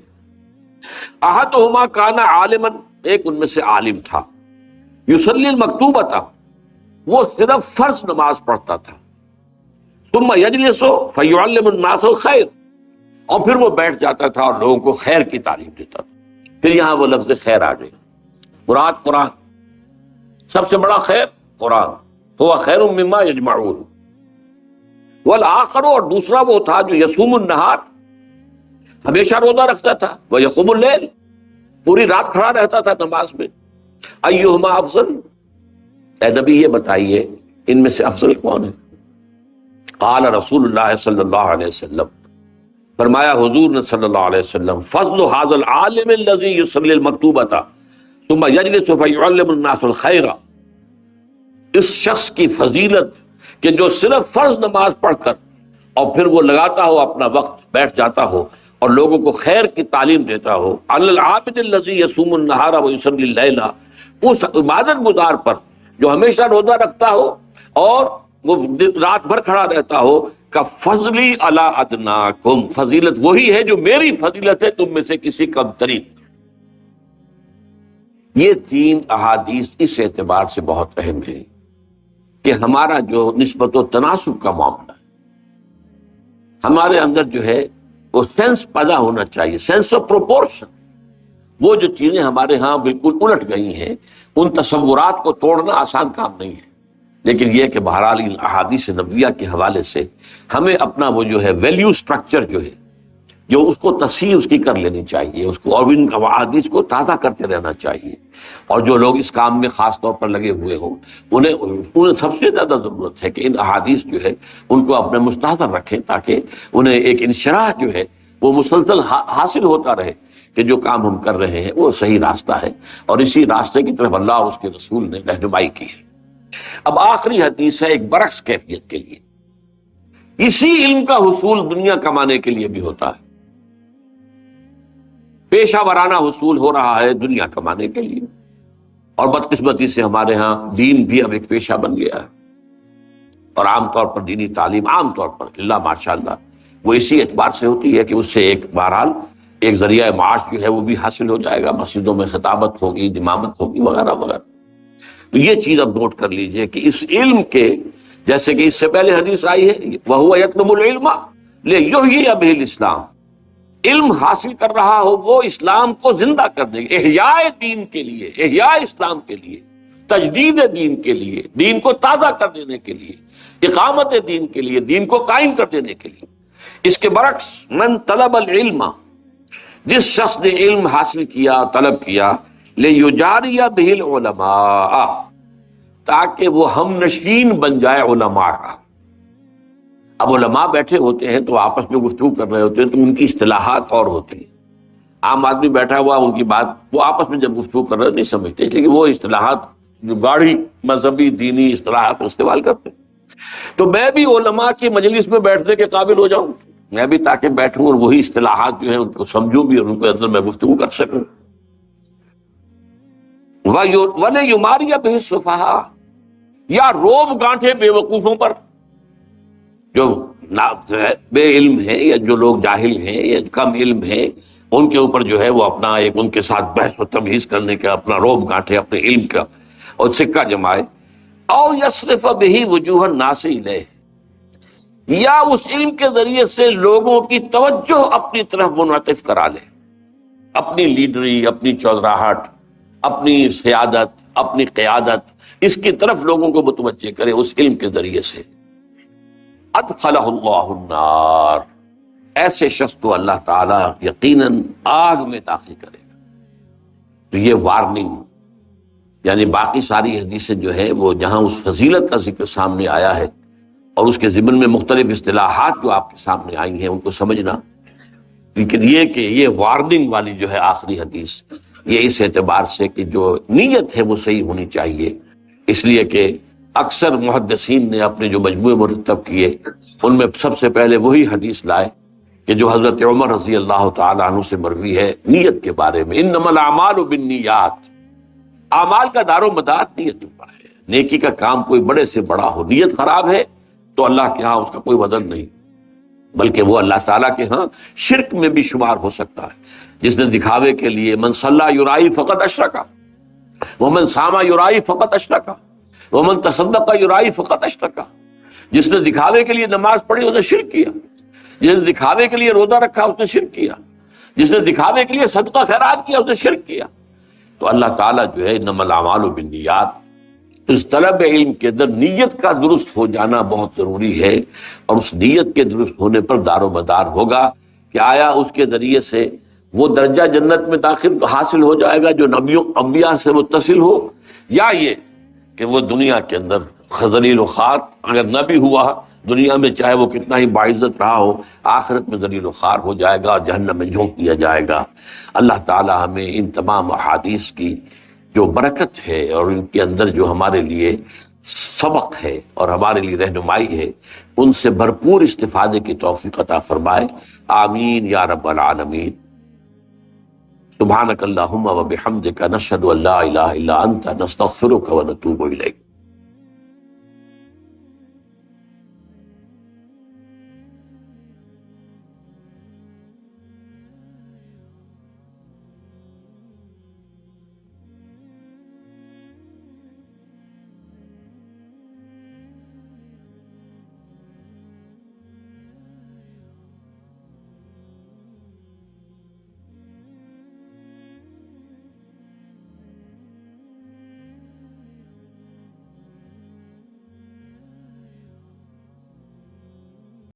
احدہما کانا عالما، ایک ان میں سے عالم تھا، یصلی المکتوبۃ، وہ صرف فرض نماز پڑھتا تھا، ثم یجلس فیعلم الناس الخیر، اور پھر وہ بیٹھ جاتا تھا اور لوگوں کو خیر کی تعلیم دیتا تھا۔ پھر یہاں وہ لفظ خیر آ گئی، مراد قرآن، سب سے بڑا خیر قرآن، هو خیر مما یجمعون، والآخر، اور دوسرا وہ تھا جو یصوم النہار، ہمیشہ روزہ رکھتا تھا، ویقوم اللیل، پوری رات کھڑا رہتا تھا نماز میں. ایہما افضل، اے نبی یہ بتائیے ان میں سے افضل کون ہے؟ قال رسول اللہ صلی اللہ علیہ وسلم، فرمایا حضور نے صلی اللہ علیہ وسلم، فضل هذا العالم الذي يصلي المکتوبۃ ثم يجلس فيعلم الناس الخیر، اس شخص کی فضیلت کہ جو صرف فرض نماز پڑھ کر اور پھر وہ لگاتا ہو اپنا وقت، بیٹھ جاتا ہو اور لوگوں کو خیر کی تعلیم دیتا ہو. علی العابد الذی یصوم النہار ویصلی اللیل، اس عبادت گزار پر جو ہمیشہ روزہ رکھتا ہو اور وہ رات بھر کھڑا رہتا ہو، کا فضلی علی ادناکم، فضیلت وہی ہے جو میری فضیلت ہے تم میں سے کسی کم ترین. یہ 3 احادیث اس اعتبار سے بہت اہم ہے کہ ہمارا جو نسبت و تناسب کا معاملہ ہے، ہمارے اندر جو ہے وہ سینس پیدا ہونا چاہیے، سینس آف پروپورشن. وہ جو چیزیں ہمارے ہاں بالکل الٹ گئی ہیں، ان تصورات کو توڑنا آسان کام نہیں ہے، لیکن یہ کہ بہرحال ان احادیث نبویہ کے حوالے سے ہمیں اپنا وہ جو ہے ویلیو سٹرکچر جو ہے، جو اس کو تصحیح اس کی کر لینی چاہیے، اس کو اور ان احادیث کو تازہ کرتے رہنا چاہیے. اور جو لوگ اس کام میں خاص طور پر لگے ہوئے ہوں انہیں سب سے زیادہ ضرورت ہے کہ ان احادیث جو ہے ان کو اپنے مستحضر رکھیں، تاکہ انہیں ایک انشراح جو ہے وہ مسلسل حاصل ہوتا رہے کہ جو کام ہم کر رہے ہیں وہ صحیح راستہ ہے، اور اسی راستے کی طرف اللہ اور اس کے رسول نے رہنمائی کی ہے. اب آخری حدیث ہے ایک برعکس کیفیت کے لیے. اسی علم کا حصول دنیا کمانے کے لیے بھی ہوتا ہے، پیشہ ورانہ حصول ہو رہا ہے دنیا کمانے کے لیے، اور بدقسمتی سے ہمارے ہاں دین بھی اب ایک پیشہ بن گیا ہے. اور عام طور پر دینی تعلیم عام طور پر اللہ ماشاءاللہ وہ اسی اعتبار سے ہوتی ہے کہ اس سے ایک بہرحال ایک ذریعہ معاش جو ہے وہ بھی حاصل ہو جائے گا، مسجدوں میں خطابت ہوگی، امامت ہوگی وغیرہ وغیرہ. تو یہ چیز اب نوٹ کر لیجئے کہ اس علم کے، جیسے کہ اس سے پہلے حدیث آئی ہے وَهُوَ يَطْلُبُ الْعِلْمَ لِيُحْيِيَ بِهِ الْإِسْلَامَ، علم حاصل کر رہا ہو وہ اسلام کو زندہ کرنے کے، احیاء دین کے لیے، احیاء اسلام کے لیے، تجدید دین کے لیے، دین کو تازہ کر دینے کے لیے، اقامت دین کے لیے، دین کو قائم کر دینے کے لیے. اس کے برعکس من طلب العلم، جس شخص نے علم حاصل کیا، طلب کیا، لِيُجَارِيَ بِهِ الْعُلَمَاءَ، تاکہ وہ ہم نشین بن جائے علماء کا. اب علماء بیٹھے ہوتے ہیں تو آپس میں گفتگو کر رہے ہوتے ہیں تو ان کی اصطلاحات اور ہوتی ہیں. عام آدمی بیٹھا ہوا ان کی بات وہ آپس میں جب گفتگو کر رہے نہیں سمجھتے، لیکن وہ اصطلاحات جو گاڑھی مذہبی دینی اصطلاحات استعمال کرتے ہیں. تو میں بھی علماء کی مجلس میں بیٹھنے کے قابل ہو جاؤں، میں بھی تاکہ بیٹھوں اور وہی اصطلاحات جو ہیں ان کو سمجھوں بھی اور ان کے اندر میں گفتگو کر سکوں. وَلَيُمَارِيَ بِهِ السُّفَهَاءَ، یا روب گانٹھے بے وقوفوں پر، جو بے علم ہیں یا جو لوگ جاہل ہیں یا کم علم ہیں، ان کے اوپر جو ہے وہ اپنا ایک ان کے ساتھ بحث و تمہیز کرنے کا اپنا روب گانٹھے اپنے علم کا اور سکہ جمائے. او یصرف بہ وجوہ الناس الیہ، یا اس علم کے ذریعے سے لوگوں کی توجہ اپنی طرف منعطف کرا لے، اپنی لیڈری، اپنی چودراہٹ، اپنی سیادت، اپنی قیادت، اس کی طرف لوگوں کو متوجہ کرے اس علم کے ذریعے سے. ادخلہ اللہ النار، ایسے شخص کو اللہ تعالیٰ یقیناً آگ میں داخل کرے گا. تو یہ وارننگ، یعنی باقی ساری حدیثیں جو ہے وہ جہاں اس فضیلت کا ذکر سامنے آیا ہے اور اس کے ضمن میں مختلف اصطلاحات جو آپ کے سامنے آئی ہیں ان کو سمجھنا، لیکن یہ کہ یہ وارننگ والی جو ہے آخری حدیث، یہ اس اعتبار سے کہ جو نیت ہے وہ صحیح ہونی چاہیے. اس لیے کہ اکثر محدثین نے اپنے جو مجموعے مرتب کیے ان میں سب سے پہلے وہی حدیث لائے کہ جو حضرت عمر رضی اللہ تعالیٰ عنہ سے مروی ہے نیت کے بارے میں، انما الاعمال بالنیات، اعمال کا دار و مدار نیت پر ہے. نیکی کا کام کوئی بڑے سے بڑا ہو، نیت خراب ہے تو اللہ کے ہاں اس کا کوئی وزن نہیں، بلکہ وہ اللہ تعالیٰ کے ہاں شرک میں بھی شمار ہو سکتا ہے. جس نے دکھاوے کے لیے من صلی یرائی فقط اشرکا، ومن صام یرائی فقط اشرکا، ومن تصدق یرائی فقط اشرکا، جس نے دکھاوے کے لیے نماز پڑھی اس نے شرک کیا، جس نے دکھاوے کے لیے روزہ رکھا اس نے شرک کیا، جس نے دکھاوے کے لیے صدقہ خیرات کیا اس نے شرک کیا. تو اللہ تعالیٰ جو ہے انما الاعمال بالنیات، اس طلب علم کے اندر نیت کا درست ہو جانا بہت ضروری ہے، اور اس نیت کے درست ہونے پر دار و مدار ہوگا کہ آیا اس کے ذریعے سے وہ درجہ جنت میں داخل حاصل ہو جائے گا جو نبیوں انبیاء سے متصل ہو، یا یہ کہ وہ دنیا کے اندر ذلیل و خوار اگر نہ بھی ہوا دنیا میں، چاہے وہ کتنا ہی باعزت رہا ہو، آخرت میں ذلیل و خوار ہو جائے گا اور جہنم میں جھونک دیا جائے گا۔ اللہ تعالی ہمیں ان تمام احادیث کی جو برکت ہے اور ان کے اندر جو ہمارے لیے سبق ہے اور ہمارے لیے رہنمائی ہے، ان سے بھرپور استفادے کی توفیق عطا فرمائے، آمین یا رب العالمین۔ سبحانک اللہم و بحمدک، نشہد ان لا الہ الا انت، نستغفرک و نتوب الیک۔